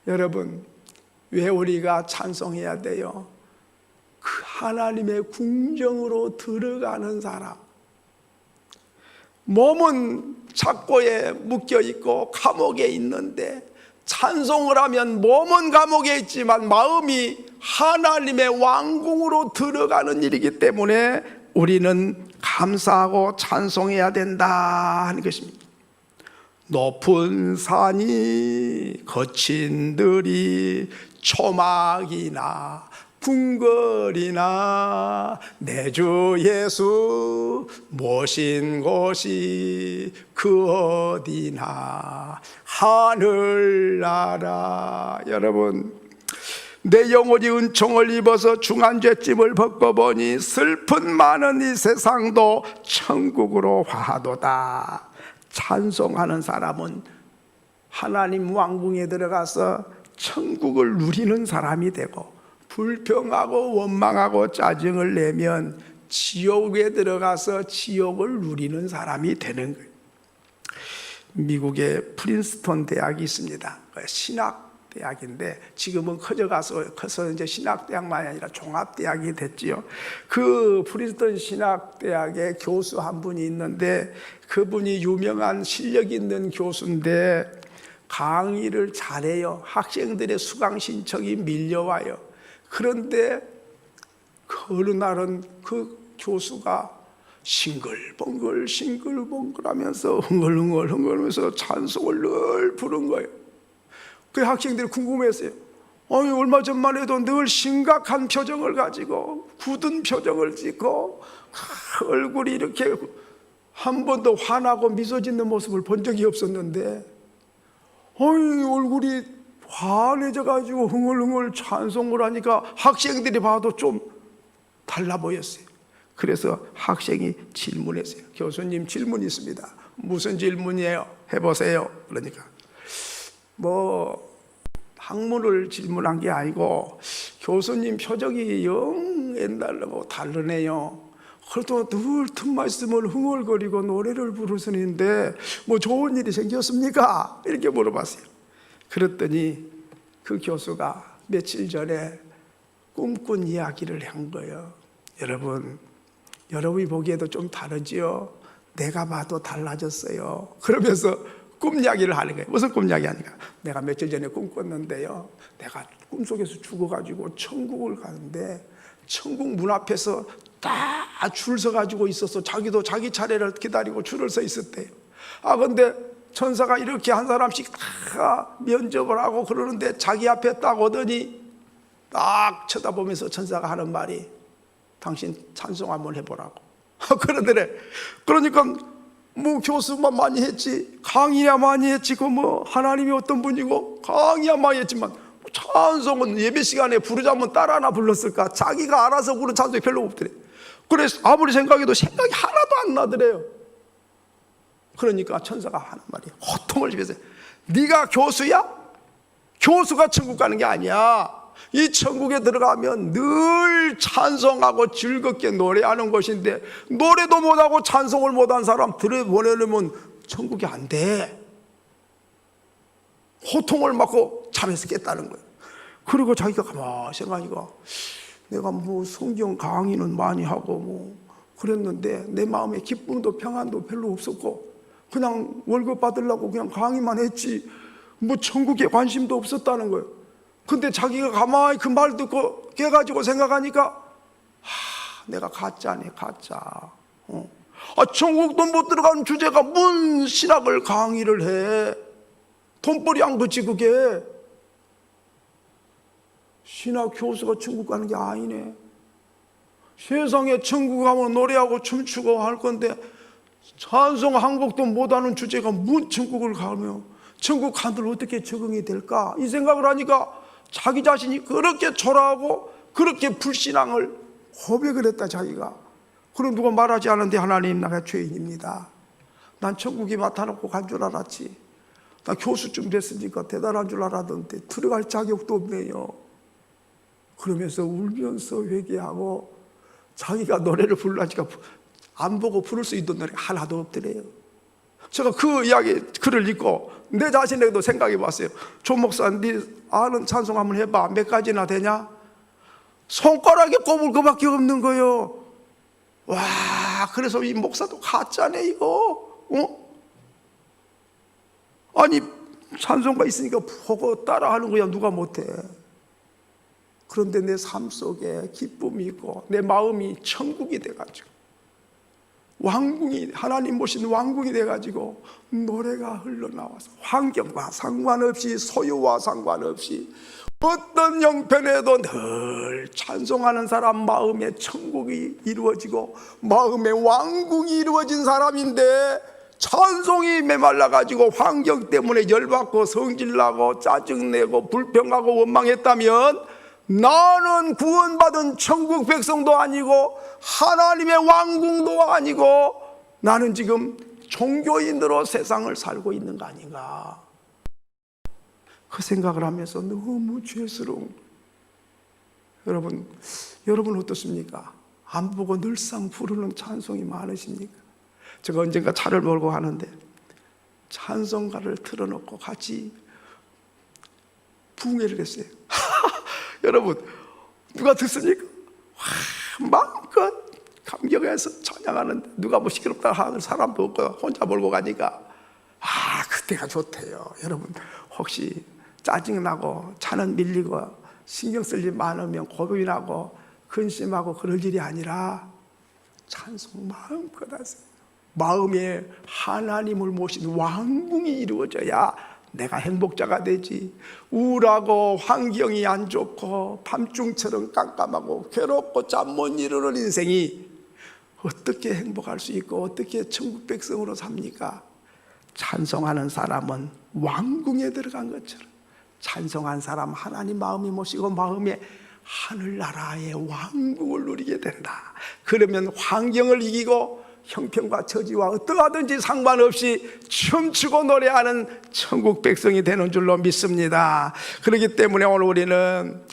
여러분, 왜 우리가 찬송해야 돼요? 그 하나님의 궁정으로 들어가는 사람, 몸은 착고에 묶여 있고 감옥에 있는데 찬송을 하면 몸은 감옥에 있지만 마음이 하나님의 왕궁으로 들어가는 일이기 때문에 우리는 감사하고 찬송해야 된다 하는 것입니다. 높은 산이 거친 들이 초막이나 궁궐이나 내 주 예수 모신 곳이 그 어디나 하늘나라. 여러분, 내 영혼이 은총을 입어서 중한 죄짐을 벗고보니 슬픈 많은 이 세상도 천국으로 화하도다. 찬송하는 사람은 하나님 왕궁에 들어가서 천국을 누리는 사람이 되고, 불평하고 원망하고 짜증을 내면 지옥에 들어가서 지옥을 누리는 사람이 되는 거예요. 미국에 프린스턴 대학이 있습니다. 신학대학인데 지금은 커서 이제 신학대학만이 아니라 종합대학이 됐지요. 그 프린스턴 신학대학에 교수 한 분이 있는데, 그분이 유명한 실력 있는 교수인데 강의를 잘해요. 학생들의 수강 신청이 밀려와요. 그런데 어느 날은 그 교수가 싱글벙글 하면서 흥얼흥얼 하면서 찬송을 늘 부른 거예요. 그 학생들이 궁금했어요. 아니, 얼마 전만 해도 늘 심각한 표정을 가지고 굳은 표정을 짓고 얼굴이 이렇게 한 번도 화나고 미소 짓는 모습을 본 적이 없었는데, 아니, 얼굴이 환해져가지고 흥얼흥얼 찬송을 하니까 학생들이 봐도 좀 달라 보였어요. 그래서 학생이 질문했어요. 교수님, 질문 있습니다. 무슨 질문이에요? 해보세요. 그러니까 학문을 질문한 게 아니고, 교수님 표정이 영 옛날하고 다르네요. 그래도 늘 틈만 있으면 흥얼거리고 노래를 부르시는데 좋은 일이 생겼습니까? 이렇게 물어봤어요. 그랬더니 그 교수가 며칠 전에 꿈꾼 이야기를 한 거예요. 여러분이 보기에도 좀 다르지요? 내가 봐도 달라졌어요. 그러면서 꿈 이야기를 하는 거예요. 무슨 꿈 이야기 하니까, 내가 며칠 전에 꿈꿨는데요, 내가 꿈속에서 죽어가지고 천국을 가는데 천국 문 앞에서 다 줄 서가지고 있었어. 자기도 자기 차례를 기다리고 줄을 서 있었대요. 근데 천사가 이렇게 한 사람씩 다 면접을 하고 그러는데 자기 앞에 딱 오더니 딱 쳐다보면서 천사가 하는 말이, 당신 찬송 한번 해보라고. 그러더래. 그러니까 교수만 많이 했지, 강의야 많이 했지, 하나님이 어떤 분이고 강의야 많이 했지만 찬송은 예배 시간에 부르자면 따라 하나 불렀을까? 자기가 알아서 부른 찬송이 별로 없더래. 그래서 아무리 생각해도 생각이 하나도 안 나더래요. 그러니까 천사가 하는 말이 호통을 집에서, 네가 교수야? 교수가 천국 가는 게 아니야. 이 천국에 들어가면 늘 찬송하고 즐겁게 노래하는 것인데, 노래도 못하고 찬송을 못한 사람 들여보내려면 천국이 안 돼. 호통을 맞고 잠에서 깼다는 거예요. 그리고 자기가 가만히 생각하니까, 내가 성경 강의는 많이 하고 그랬는데 내 마음에 기쁨도 평안도 별로 없었고 그냥 월급 받으려고 그냥 강의만 했지 천국에 관심도 없었다는 거예요. 근데 자기가 가만히 그 말 듣고 깨가지고 생각하니까, 내가 가짜네, 가짜. 천국도 못 들어가는 주제가 뭔 신학을 강의를 해. 돈벌이 안 그치 그게. 신학 교수가 천국 가는 게 아니네. 세상에 천국 가면 노래하고 춤추고 할 건데 찬송 한 곡도 못하는 주제가 뭔 천국을 가며 천국 하늘 어떻게 적응이 될까? 이 생각을 하니까 자기 자신이 그렇게 초라하고 그렇게 불신앙을 고백을 했다, 자기가. 그럼 누가 말하지 않은데, 하나님, 내가 죄인입니다. 난 천국이 나타나고 간 줄 알았지. 나 교수쯤 됐으니까 대단한 줄 알았는데 들어갈 자격도 없네요. 그러면서 울면서 회개하고 자기가 노래를 부르려니까 안 보고 부를 수 있는 노래가 하나도 없더래요. 제가 그 이야기 글을 읽고 내 자신에게도 생각해 봤어요. 조 목사, 네 아는 찬송 한번 해봐. 몇 가지나 되냐? 손가락에 꼽을 그밖에 없는 거예요. 와, 그래서 이 목사도 가짜네 이거. 아니 찬송가 있으니까 보고 따라하는 거야. 누가 못해. 그런데 내 삶 속에 기쁨이 있고 내 마음이 천국이 돼가지고 왕궁이, 하나님 모신 왕궁이 돼가지고 노래가 흘러나와서 환경과 상관없이 소유와 상관없이 어떤 형편에도 늘 찬송하는 사람 마음에 천국이 이루어지고 마음에 왕궁이 이루어진 사람인데, 찬송이 메말라가지고 환경 때문에 열받고 성질나고 짜증내고 불평하고 원망했다면 나는 구원받은 천국 백성도 아니고 하나님의 왕궁도 아니고 나는 지금 종교인으로 세상을 살고 있는 거 아닌가, 그 생각을 하면서 너무 죄스러운 거예요. 여러분 어떻습니까? 안 보고 늘상 부르는 찬송이 많으십니까? 제가 언젠가 차를 몰고 가는데 찬송가를 틀어놓고 같이 부흥회를 했어요. 여러분 누가 듣습니까? 마음껏 감격해서 찬양하는데 누가 뭐 시끄럽다 하는 사람도 없고 혼자 몰고 가니까 그때가 좋대요. 여러분 혹시 짜증나고 차는 밀리고 신경 쓸 일 많으면 고민이 나고 근심하고 그럴 일이 아니라 찬송 마음껏 하세요. 마음에 하나님을 모신 왕궁이 이루어져야 내가 행복자가 되지. 우울하고 환경이 안 좋고 밤중처럼 깜깜하고 괴롭고 잠 못 이루는 인생이 어떻게 행복할 수 있고 어떻게 천국 백성으로 삽니까? 찬송하는 사람은 왕궁에 들어간 것처럼 찬송한 사람 하나님 마음이 모시고 마음에 하늘나라의 왕국을 누리게 된다. 그러면 환경을 이기고 형편과 처지와 어떠하든지 상관없이 춤추고 노래하는 천국 백성이 되는 줄로 믿습니다. 그렇기 때문에 오늘 우리는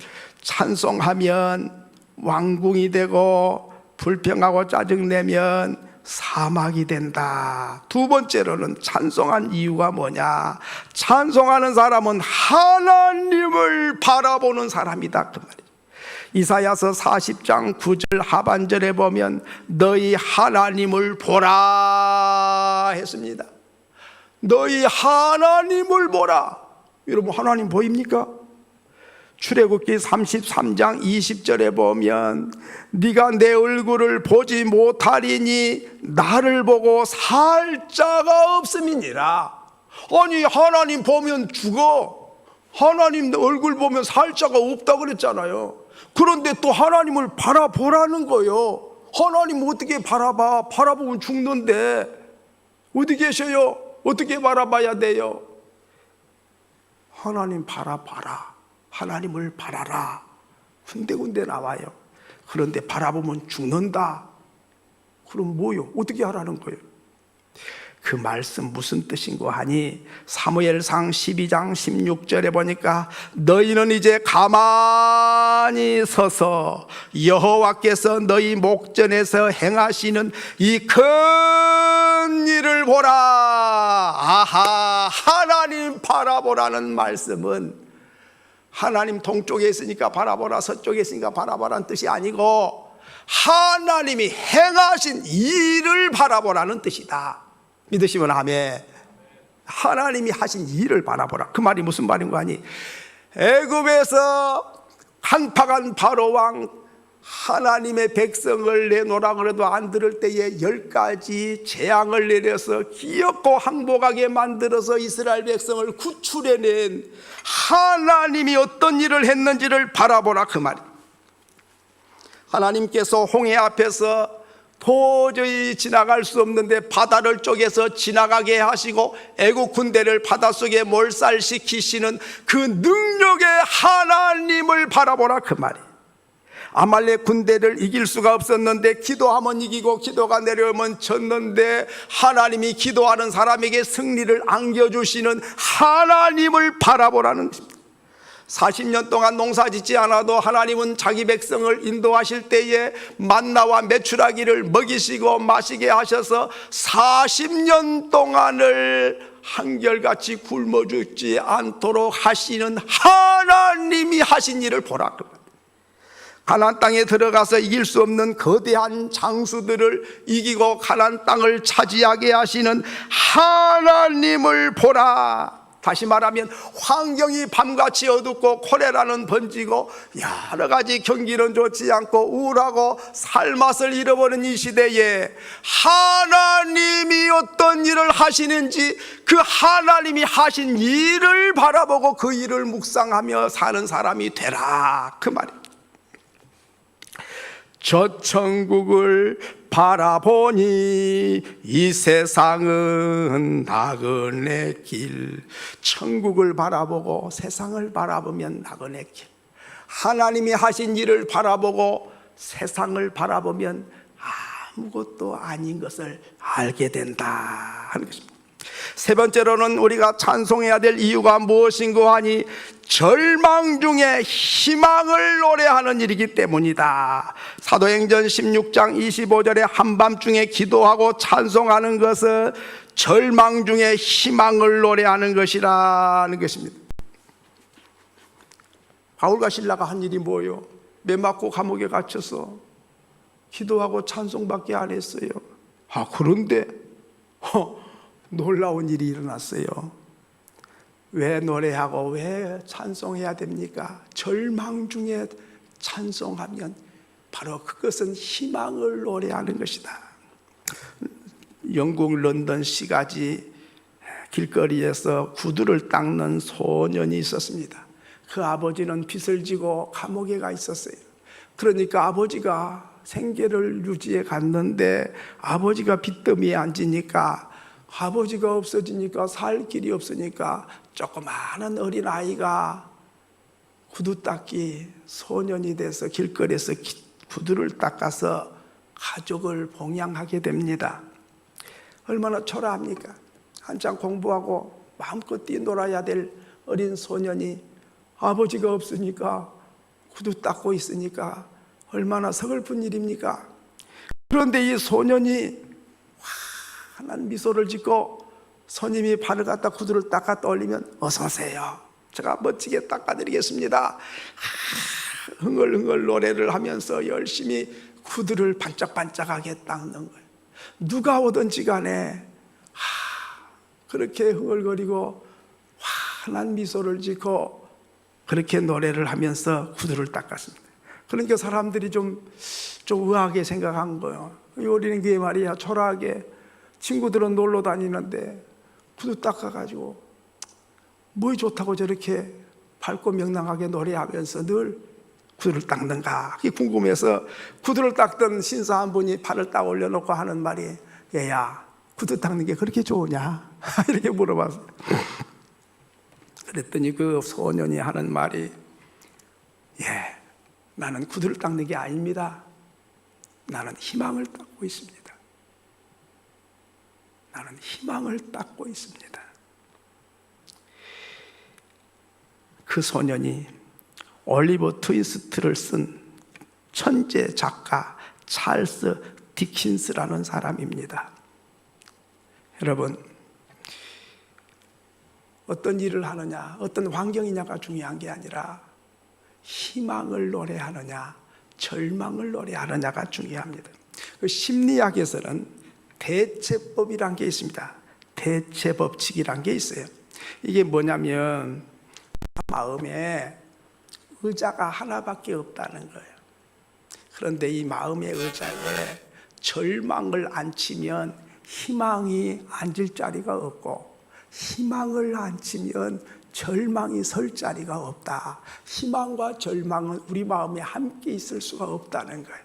찬송하면 왕궁이 되고 불평하고 짜증내면 사막이 된다. 두 번째로는 찬송한 이유가 뭐냐? 찬송하는 사람은 하나님을 바라보는 사람이다, 그 말이에요. 이사야서 40장 9절 하반절에 보면 너희 하나님을 보라 했습니다. 너희 하나님을 보라. 여러분 하나님 보입니까? 출애굽기 33장 20절에 보면 네가 내 얼굴을 보지 못하리니 나를 보고 살 자가 없음이니라. 아니 하나님 보면 죽어. 하나님 얼굴 보면 살 자가 없다 그랬잖아요. 그런데 또 하나님을 바라보라는 거예요. 하나님 어떻게 바라봐? 바라보면 죽는데 어디 계셔요? 어떻게 바라봐야 돼요? 하나님 바라봐라. 하나님을 바라라. 군데군데 나와요. 그런데 바라보면 죽는다. 그럼 뭐요? 어떻게 하라는 거예요? 그 말씀 무슨 뜻인고 하니 사무엘상 12장 16절에 보니까 너희는 이제 가만히 서서 여호와께서 너희 목전에서 행하시는 이 큰 일을 보라. 아하, 하나님 바라보라는 말씀은 하나님 동쪽에 있으니까 바라보라, 서쪽에 있으니까 바라보라는 뜻이 아니고 하나님이 행하신 일을 바라보라는 뜻이다. 믿으시면 아멘. 하나님이 하신 일을 바라보라. 그 말이 무슨 말인 거 아니? 애굽에서 한파간 바로왕 하나님의 백성을 내놓으라 그래도 안 들을 때에 10가지 재앙을 내려서 귀엽고 항복하게 만들어서 이스라엘 백성을 구출해낸 하나님이 어떤 일을 했는지를 바라보라, 그 말이. 하나님께서 홍해 앞에서 도저히 지나갈 수 없는데 바다를 쪼개서 지나가게 하시고 애국 군대를 바닷속에 몰살시키시는 그 능력의 하나님을 바라보라, 그 말이에요. 아말렉 군대를 이길 수가 없었는데 기도하면 이기고 기도가 내려오면 졌는데 하나님이 기도하는 사람에게 승리를 안겨주시는 하나님을 바라보라는 것입니다. 40년 동안 농사 짓지 않아도 하나님은 자기 백성을 인도하실 때에 만나와 메추라기를 먹이시고 마시게 하셔서 40년 동안을 한결같이 굶어 죽지 않도록 하시는 하나님이 하신 일을 보라. 가나안 땅에 들어가서 이길 수 없는 거대한 장수들을 이기고 가나안 땅을 차지하게 하시는 하나님을 보라. 다시 말하면 환경이 밤같이 어둡고 콜레라는 번지고 여러 가지 경기는 좋지 않고 우울하고 살맛을 잃어버린 이 시대에 하나님이 어떤 일을 하시는지 그 하나님이 하신 일을 바라보고 그 일을 묵상하며 사는 사람이 되라, 그 말입니다. 저 천국을 바라보니 이 세상은 나그네 길. 천국을 바라보고 세상을 바라보면 나그네 길. 하나님이 하신 일을 바라보고 세상을 바라보면 아무것도 아닌 것을 알게 된다 하는 것입니다. 세 번째로는 우리가 찬송해야 될 이유가 무엇인고 하니 절망 중에 희망을 노래하는 일이기 때문이다. 사도행전 16장 25절에 한밤중에 기도하고 찬송하는 것은 절망 중에 희망을 노래하는 것이라는 것입니다. 바울과 신라가 한 일이 뭐예요? 매 맞고 감옥에 갇혀서 기도하고 찬송밖에 안 했어요. 그런데 놀라운 일이 일어났어요. 왜 노래하고 왜 찬송해야 됩니까? 절망 중에 찬송하면 바로 그것은 희망을 노래하는 것이다. 영국 런던 시가지 길거리에서 구두를 닦는 소년이 있었습니다. 그 아버지는 빚을 지고 감옥에 가 있었어요. 그러니까 아버지가 생계를 유지해 갔는데 아버지가 빚더미에 앉으니까 아버지가 없어지니까 살 길이 없으니까 조그마한 어린아이가 구두 닦기 소년이 돼서 길거리에서 구두를 닦아서 가족을 봉양하게 됩니다. 얼마나 초라합니까? 한창 공부하고 마음껏 뛰놀아야 될 어린 소년이 아버지가 없으니까 구두 닦고 있으니까 얼마나 서글픈 일입니까? 그런데 이 소년이 환한 미소를 짓고 손님이 발을 갖다 구두를 닦아 떠올리면 어서 오세요, 제가 멋지게 닦아드리겠습니다. 흥얼흥얼 노래를 하면서 열심히 구두를 반짝반짝하게 닦는 거예요. 누가 오든지 간에 그렇게 흥얼거리고 환한 미소를 짓고 그렇게 노래를 하면서 구두를 닦았습니다. 그러니까 사람들이 좀 의아하게 생각한 거예요. 이 어린이 게 말이야 초라하게 친구들은 놀러 다니는데 구두 닦아가지고 뭐 좋다고 저렇게 밝고 명랑하게 노래하면서 늘 구두를 닦는가, 그게 궁금해서 구두를 닦던 신사 한 분이 발을 딱 올려놓고 하는 말이 얘야, 구두 닦는 게 그렇게 좋으냐? 이렇게 물어봤어요. 그랬더니 그 소년이 하는 말이 나는 구두를 닦는 게 아닙니다. 나는 희망을 닦고 있습니다. 나는 희망을 닦고 있습니다. 그 소년이 올리버 트위스트를 쓴 천재 작가 찰스 디킨스라는 사람입니다. 여러분, 어떤 일을 하느냐, 어떤 환경이냐가 중요한 게 아니라 희망을 노래하느냐, 절망을 노래하느냐가 중요합니다. 그 심리학에서는 대체법이란 게 있습니다. 대체법칙이란 게 있어요. 이게 뭐냐면 마음에 의자가 하나밖에 없다는 거예요. 그런데 이 마음의 의자에 절망을 앉히면 희망이 앉을 자리가 없고, 희망을 앉히면 절망이 설 자리가 없다. 희망과 절망은 우리 마음에 함께 있을 수가 없다는 거예요.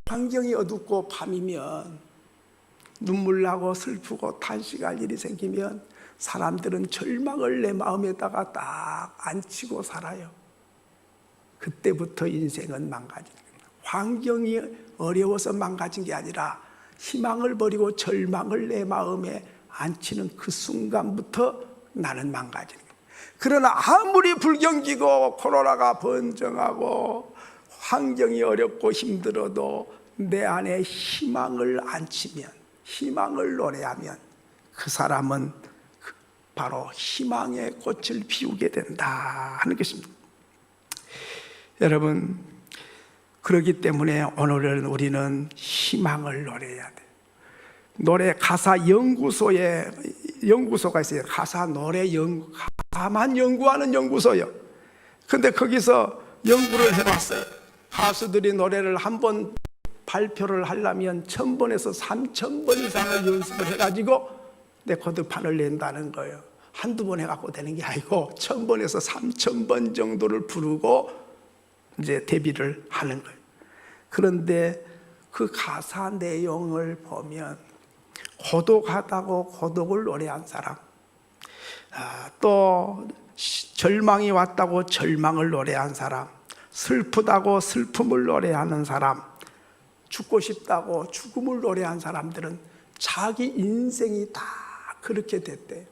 환경이 어둡고 밤이면 눈물 나고 슬프고 탄식할 일이 생기면 사람들은 절망을 내 마음에다가 딱 앉히고 살아요. 그때부터 인생은 망가지는 겁니다. 환경이 어려워서 망가진 게 아니라 희망을 버리고 절망을 내 마음에 안치는 그 순간부터 나는 망가지는 거예요. 그러나 아무리 불경기고 코로나가 번정하고 환경이 어렵고 힘들어도 내 안에 희망을 안치면, 희망을 노래하면 그 사람은 바로 희망의 꽃을 피우게 된다 하는 것입니다. 여러분, 그렇기 때문에 오늘은 우리는 희망을 노래해야 돼요. 노래 가사 연구소가 있어요. 가사 노래 가사만 연구하는 연구소요. 근데 거기서 연구를 해봤어요. 가수들이 노래를 한 번 발표를 하려면 1000번에서 3000번 이상을 연습을 해가지고 레코드판을 낸다는 거예요. 한두 번 해갖고 되는 게 아니고 1000번에서 3000번 정도를 부르고 이제 데뷔를 하는 거예요. 그런데 그 가사 내용을 보면 고독하다고 고독을 노래한 사람, 또 절망이 왔다고 절망을 노래한 사람, 슬프다고 슬픔을 노래하는 사람, 죽고 싶다고 죽음을 노래한 사람들은 자기 인생이 다 그렇게 됐대요.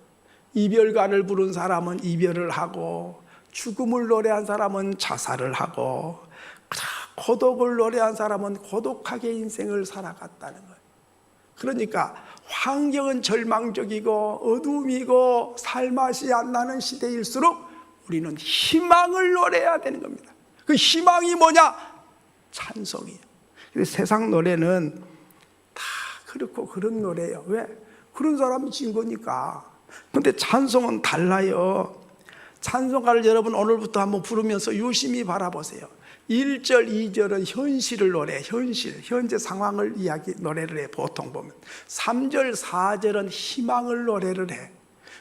이별가를 부른 사람은 이별을 하고, 죽음을 노래한 사람은 자살을 하고, 고독을 노래한 사람은 고독하게 인생을 살아갔다는 거예요. 그러니까 환경은 절망적이고 어둠이고 살맛이 안 나는 시대일수록 우리는 희망을 노래해야 되는 겁니다. 그 희망이 뭐냐? 찬송이에요. 세상 노래는 다 그렇고 그런 노래예요. 왜? 그런 사람이 진 거니까. 근데 찬송은 달라요. 찬송가를 여러분 오늘부터 한번 부르면서 유심히 바라보세요. 1절, 2절은 현실을 노래해. 현재 상황을 노래를 해. 보통 보면 3절, 4절은 희망을 노래를 해.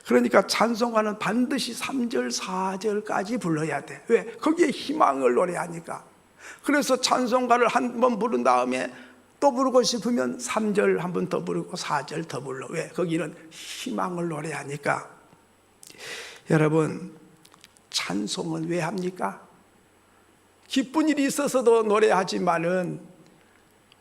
그러니까 찬송가는 반드시 3절, 4절까지 불러야 돼. 왜? 거기에 희망을 노래하니까. 그래서 찬송가를 한 번 부른 다음에 또 부르고 싶으면 3절 한 번 더 부르고 4절 더 불러. 왜? 거기는 희망을 노래하니까. 여러분, 찬송은 왜 합니까? 기쁜 일이 있어서도 노래하지만은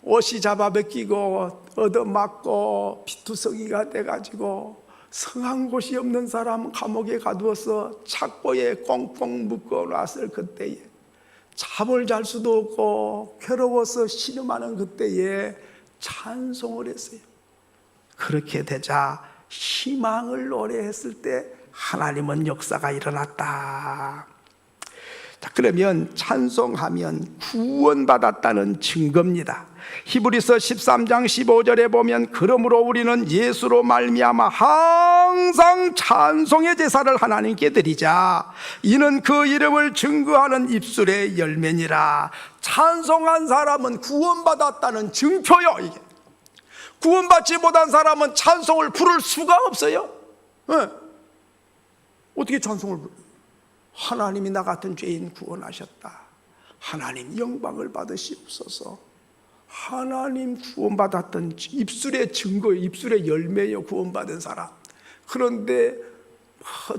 옷이 잡아벗기고 얻어맞고 피투성이가 돼가지고 성한 곳이 없는 사람 감옥에 가두어서 착고에 꽁꽁 묶어놨을 그때에 잠을 잘 수도 없고 괴로워서 신음하는 그때에 찬송을 했어요. 그렇게 되자 희망을 노래했을 때 하나님은 역사가 일어났다. 자, 그러면 찬송하면 구원받았다는 증거입니다. 히브리서 13장 15절에 보면 그러므로 우리는 예수로 말미암아 항상 찬송의 제사를 하나님께 드리자. 이는 그 이름을 증거하는 입술의 열매니라. 찬송한 사람은 구원받았다는 증표요. 이게 구원받지 못한 사람은 찬송을 부를 수가 없어요. 네. 어떻게 찬송을 부르요? 하나님이 나 같은 죄인 구원하셨다. 하나님 영광을 받으시옵소서. 하나님 구원받았던 입술의 증거, 입술의 열매요. 구원받은 사람. 그런데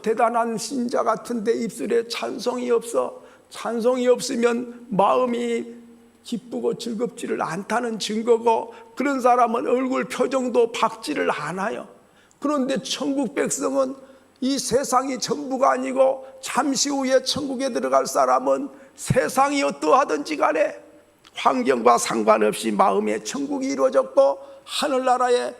대단한 신자 같은데 입술에 찬송이 없어. 찬송이 없으면 마음이 기쁘고 즐겁지를 않다는 증거고, 그런 사람은 얼굴 표정도 밝지를 않아요. 그런데 천국 백성은 이 세상이 전부가 아니고 잠시 후에 천국에 들어갈 사람은 세상이 어떠하든지 간에 환경과 상관없이 마음에 천국이 이루어졌고 하늘나라에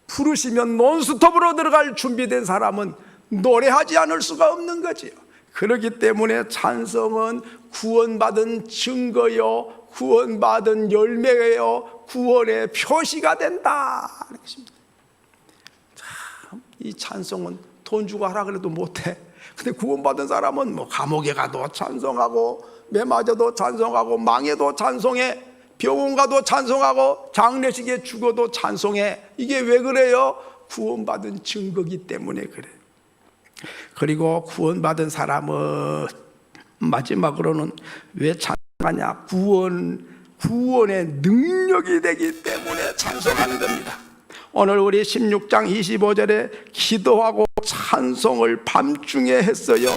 부르시면 논스톱으로 들어갈 준비된 사람은 노래하지 않을 수가 없는 거지요. 그렇기 때문에 찬송은 구원받은 증거요, 구원받은 열매요, 구원의 표시가 된다. 참, 이 찬송은 돈 주고 하라 그래도 못해. 근데 구원받은 사람은 뭐 감옥에 가도 찬송하고, 매 맞아도 찬송하고, 망해도 찬송해, 병원 가도 찬송하고, 장례식에 죽어도 찬송해. 이게 왜 그래요? 구원받은 증거기 때문에 그래. 그리고 구원받은 사람은 마지막으로는 왜 찬송하냐? 구원의 능력이 되기 때문에 찬송하는 겁니다. 오늘 우리 16장 25절에 기도하고 찬송을 밤중에 했어요.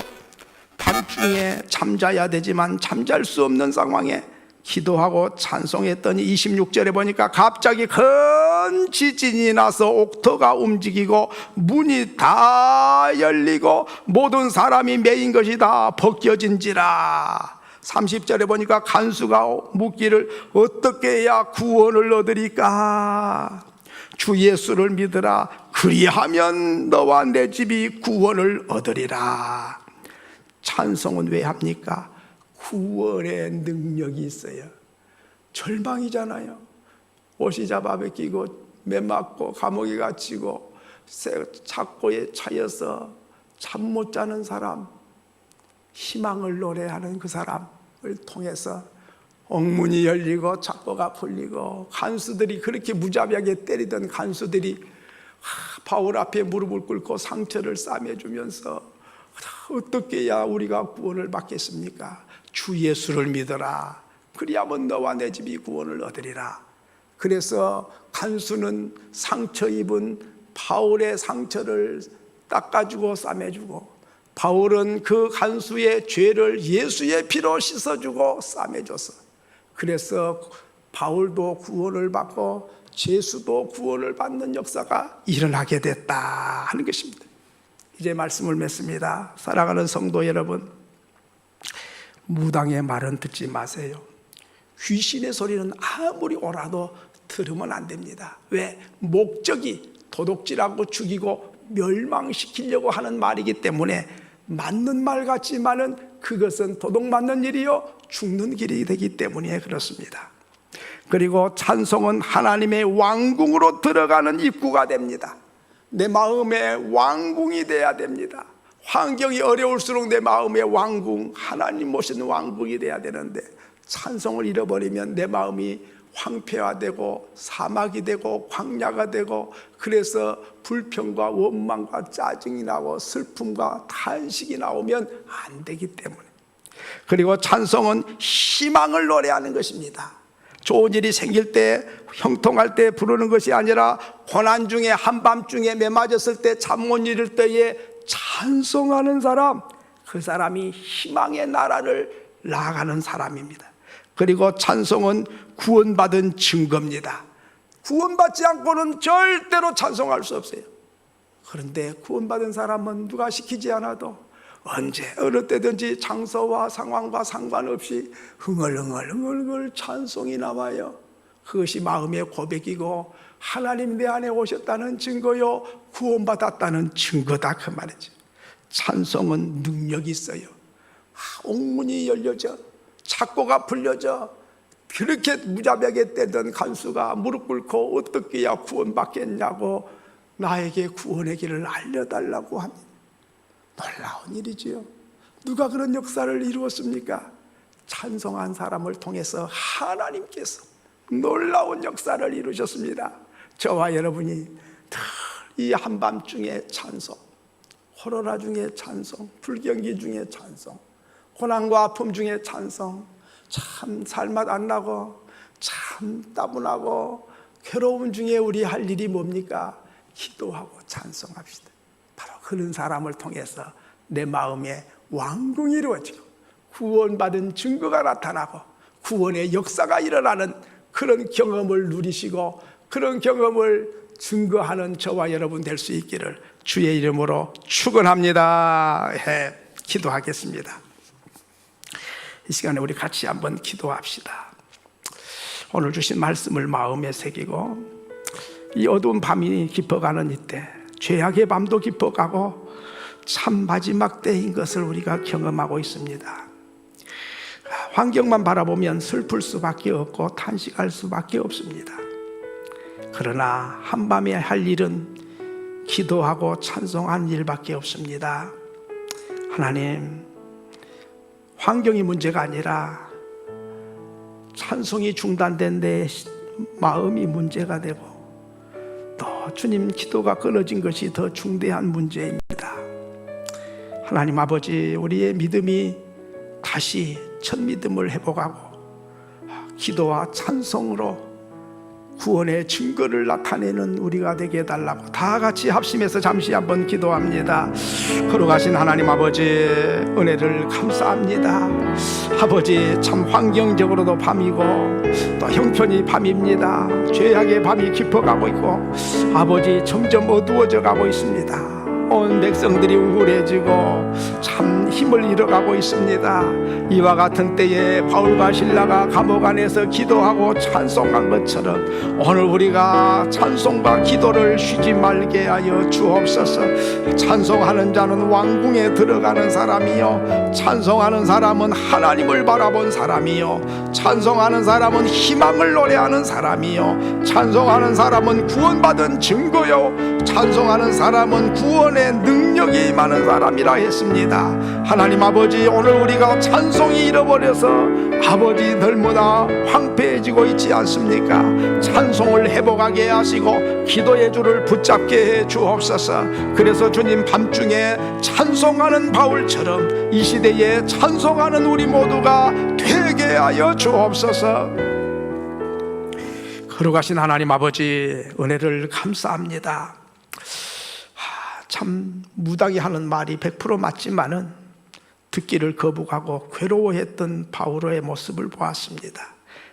밤중에 잠자야 되지만 잠잘 수 없는 상황에 기도하고 찬송했더니 26절에 보니까 갑자기 큰 지진이 나서 옥토가 움직이고 문이 다 열리고 모든 사람이 메인 것이 다 벗겨진지라. 30절에 보니까 간수가 묻기를 어떻게 해야 구원을 얻으리까? 주 예수를 믿으라. 그리하면 너와 내 집이 구원을 얻으리라. 찬송은 왜 합니까? 구원의 능력이 있어요. 절망이잖아요. 옷이 잡아벗기고 매맞고 감옥에 갇히고 착고에 차여서 잠 못 자는 사람, 희망을 노래하는 그 사람을 통해서 옥문이 열리고 착고가 풀리고 간수들이 그렇게 무자비하게 때리던 간수들이 바울 앞에 무릎을 꿇고 상처를 싸매주면서 어떻게 해야 우리가 구원을 받겠습니까? 주 예수를 믿어라. 그리하면 너와 내 집이 구원을 얻으리라. 그래서 간수는 상처 입은 바울의 상처를 닦아주고 싸매주고, 바울은 그 간수의 죄를 예수의 피로 씻어주고 싸매줘서, 그래서 바울도 구원을 받고 제수도 구원을 받는 역사가 일어나게 됐다 하는 것입니다. 이제 말씀을 맺습니다. 사랑하는 성도 여러분, 무당의 말은 듣지 마세요. 귀신의 소리는 아무리 오라도 들으면 안 됩니다. 왜? 목적이 도둑질하고 죽이고 멸망시키려고 하는 말이기 때문에 맞는 말 같지만은 그것은 도둑 맞는 일이요 죽는 길이 되기 때문에 그렇습니다. 그리고 찬송은 하나님의 왕궁으로 들어가는 입구가 됩니다. 내 마음의 왕궁이 돼야 됩니다. 환경이 어려울수록 내 마음의 왕궁, 하나님 모신 왕궁이 돼야 되는데 찬송을 잃어버리면 내 마음이 황폐화되고 사막이 되고 광야가 되고, 그래서 불평과 원망과 짜증이 나고 슬픔과 탄식이 나오면 안 되기 때문에. 그리고 찬송은 희망을 노래하는 것입니다. 좋은 일이 생길 때, 형통할 때 부르는 것이 아니라 고난 중에 한밤중에 매맞았을 때, 잠 못 이룰 때에 찬송하는 사람, 그 사람이 희망의 나라를 나아가는 사람입니다. 그리고 찬송은 구원받은 증거입니다. 구원받지 않고는 절대로 찬송할 수 없어요. 그런데 구원받은 사람은 누가 시키지 않아도 언제 어느 때든지 장소와 상황과 상관없이 흥얼흥얼 찬송이 나와요. 그것이 마음의 고백이고 하나님 내 안에 오셨다는 증거요, 구원받았다는 증거다 그 말이죠. 찬송은 능력이 있어요. 옥문이 열려져, 착고가 풀려져, 그렇게 무자비하게 떼던 간수가 무릎 꿇고 어떻게 해야 구원받겠냐고 나에게 구원의 길을 알려달라고 합니다. 놀라운 일이지요. 누가 그런 역사를 이루었습니까? 찬송한 사람을 통해서 하나님께서 놀라운 역사를 이루셨습니다. 저와 여러분이 이 한밤중에 찬송, 코로나 중에 찬송, 불경기 중에 찬송, 고난과 아픔 중에 찬송, 참 살맛 안 나고 참 따분하고 괴로움 중에 우리 할 일이 뭡니까? 기도하고 찬송합시다. 바로 그런 사람을 통해서 내 마음에 왕궁이 이루어지고 구원받은 증거가 나타나고 구원의 역사가 일어나는 그런 경험을 누리시고 그런 경험을 증거하는 저와 여러분 될 수 있기를 주의 이름으로 축원합니다. 기도하겠습니다. 이 시간에 우리 같이 한번 기도합시다. 오늘 주신 말씀을 마음에 새기고 이 어두운 밤이 깊어가는 이때, 죄악의 밤도 깊어가고 참 마지막 때인 것을 우리가 경험하고 있습니다. 환경만 바라보면 슬플 수밖에 없고 탄식할 수밖에 없습니다. 그러나 한밤에 할 일은 기도하고 찬송하는 일밖에 없습니다. 하나님, 환경이 문제가 아니라 찬송이 중단된 내 마음이 문제가 되고 또 주님 기도가 끊어진 것이 더 중대한 문제입니다. 하나님 아버지, 우리의 믿음이 다시 첫 믿음을 회복하고 기도와 찬송으로 구원의 증거를 나타내는 우리가 되게 해달라고 다 같이 합심해서 잠시 한번 기도합니다. 걸어가신 하나님 아버지, 은혜를 감사합니다. 아버지, 참 환경적으로도 밤이고 또 형편이 밤입니다. 죄악의 밤이 깊어가고 있고 아버지, 점점 어두워져 가고 있습니다. 온 백성들이 우울해지고 참 힘을 잃어가고 있습니다. 이와 같은 때에 바울과 실라가 감옥 안에서 기도하고 찬송한 것처럼 오늘 우리가 찬송과 기도를 쉬지 말게 하여 주옵소서. 찬송하는 자는 왕궁에 들어가는 사람이요, 찬송하는 사람은 하나님을 바라본 사람이요, 찬송하는 사람은 희망을 노래하는 사람이요, 찬송하는 사람은 구원받은 증거요, 찬송하는 사람은 구원의 능력이 임하는 사람이라 했습니다. 하나님 아버지, 오늘 우리가 찬송이 잃어버려서 아버지 너무나 황폐해지고 있지 않습니까? 찬송을 회복하게 하시고 기도의 줄을 붙잡게 해 주옵소서. 그래서 주님, 밤중에 찬송하는 바울처럼 이 시대에 찬송하는 우리 모두가 되게 하여 주옵소서. 걸어가신 하나님 아버지, 은혜를 감사합니다. 참 무당이 하는 말이 100% 맞지만은 듣기를 거부하고 괴로워했던 바울의 모습을 보았습니다.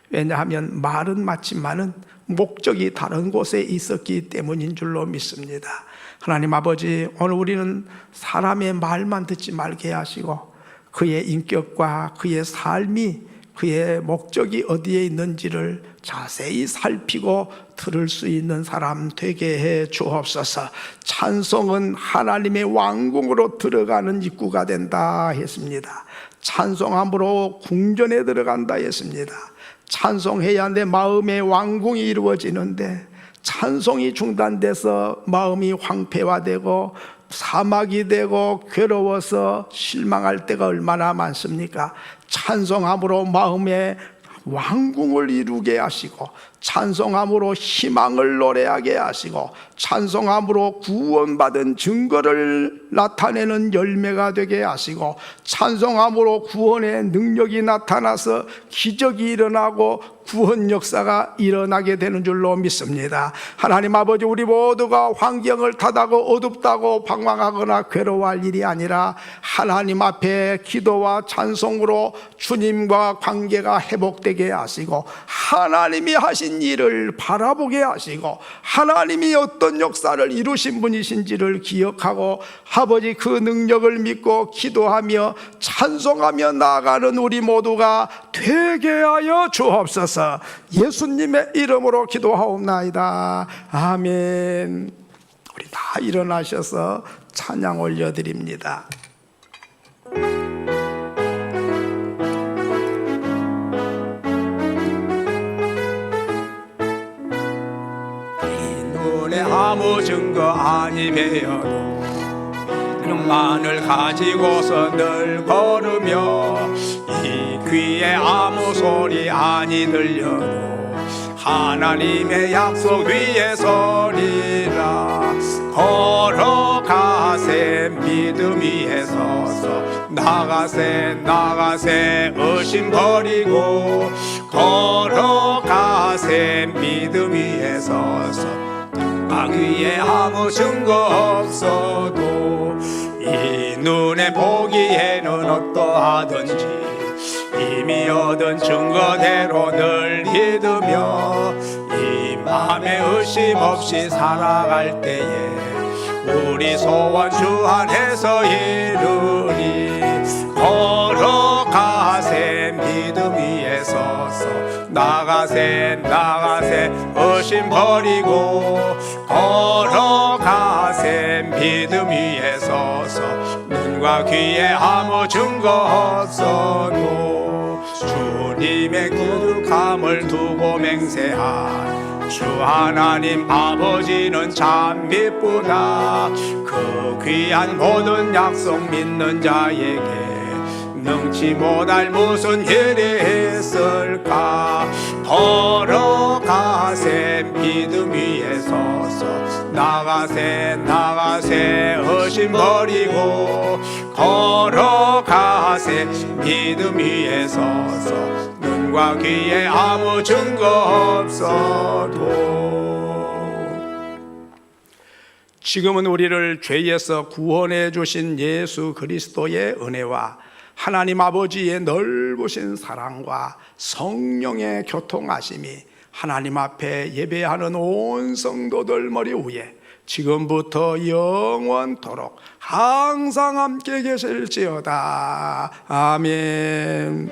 왜냐하면 말은 맞지만은 목적이 다른 곳에 있었기 때문인 줄로 믿습니다. 하나님 아버지, 오늘 우리는 사람의 말만 듣지 말게 하시고 그의 인격과 그의 삶이, 그의 목적이 어디에 있는지를 자세히 살피고 들을 수 있는 사람 되게 해 주옵소서. 찬송은 하나님의 왕궁으로 들어가는 입구가 된다 했습니다. 찬송함으로 궁전에 들어간다 했습니다. 찬송해야 내 마음의 왕궁이 이루어지는데 찬송이 중단돼서 마음이 황폐화되고 사막이 되고 괴로워서 실망할 때가 얼마나 많습니까? 찬송함으로 마음의 왕궁을 이루게 하시고, 찬송함으로 희망을 노래하게 하시고, 찬송함으로 구원받은 증거를 나타내는 열매가 되게 하시고, 찬송함으로 구원의 능력이 나타나서 기적이 일어나고 구원 역사가 일어나게 되는 줄로 믿습니다. 하나님 아버지, 우리 모두가 환경을 탓하고 어둡다고 방황하거나 괴로워할 일이 아니라 하나님 앞에 기도와 찬송으로 주님과 관계가 회복되게 하시고, 하나님이 하신 일을 바라보게 하시고, 하나님이 어떤 역사를 이루신 분이신지를 기억하고 아버지, 그 능력을 믿고 기도하며 찬송하며 나아가는 우리 모두가 되게 하여 주옵소서. 예수님의 이름으로 기도하옵나이다. 아멘. 우리 다 일어나셔서 찬양 올려드립니다.
눈에 아무 증거 아니 배어도 믿음만을 가지고서 늘 걸으며, 이 귀에 아무 소리 아니 들려도 하나님의 약속 위에 서리라. 걸어가세 믿음 위에 서서, 나가세 나가세 의심 버리고, 걸어가세 믿음 위에 서서 위에 아무 증거 없어도 이 눈에 보기에는 어떠하든지 이미 얻은 증거대로 늘 믿으며, 이 맘에 의심 없이 살아갈 때에 우리 소원 주 안에서 이루리. 걸어가세 믿음 위에 서서, 나가세 나가세 의심 버리고, 걸어가세 믿음 위에 서서 눈과 귀에 아무 증거 없어도 주님의 거룩함을 두고 맹세한 주 하나님 아버지는 참 미쁘다. 그 귀한 모든 약속 믿는 자에게 능치 못할 무슨 일이 있을까. 걸어가세 믿음 위에 서서, 나가세 나가세 의심 버리고, 걸어가세 믿음 위에 서서 눈 눈과 귀에 아무 증거 없어도
지금은 우리를 죄에서 구원해 주신 예수 그리스도의 은혜와 하나님 아버지의 넓으신 사랑과 성령의 교통하심이 하나님 앞에 예배하는 온 성도들 머리 위에 지금부터 영원토록 항상 함께 계실지어다. 아멘.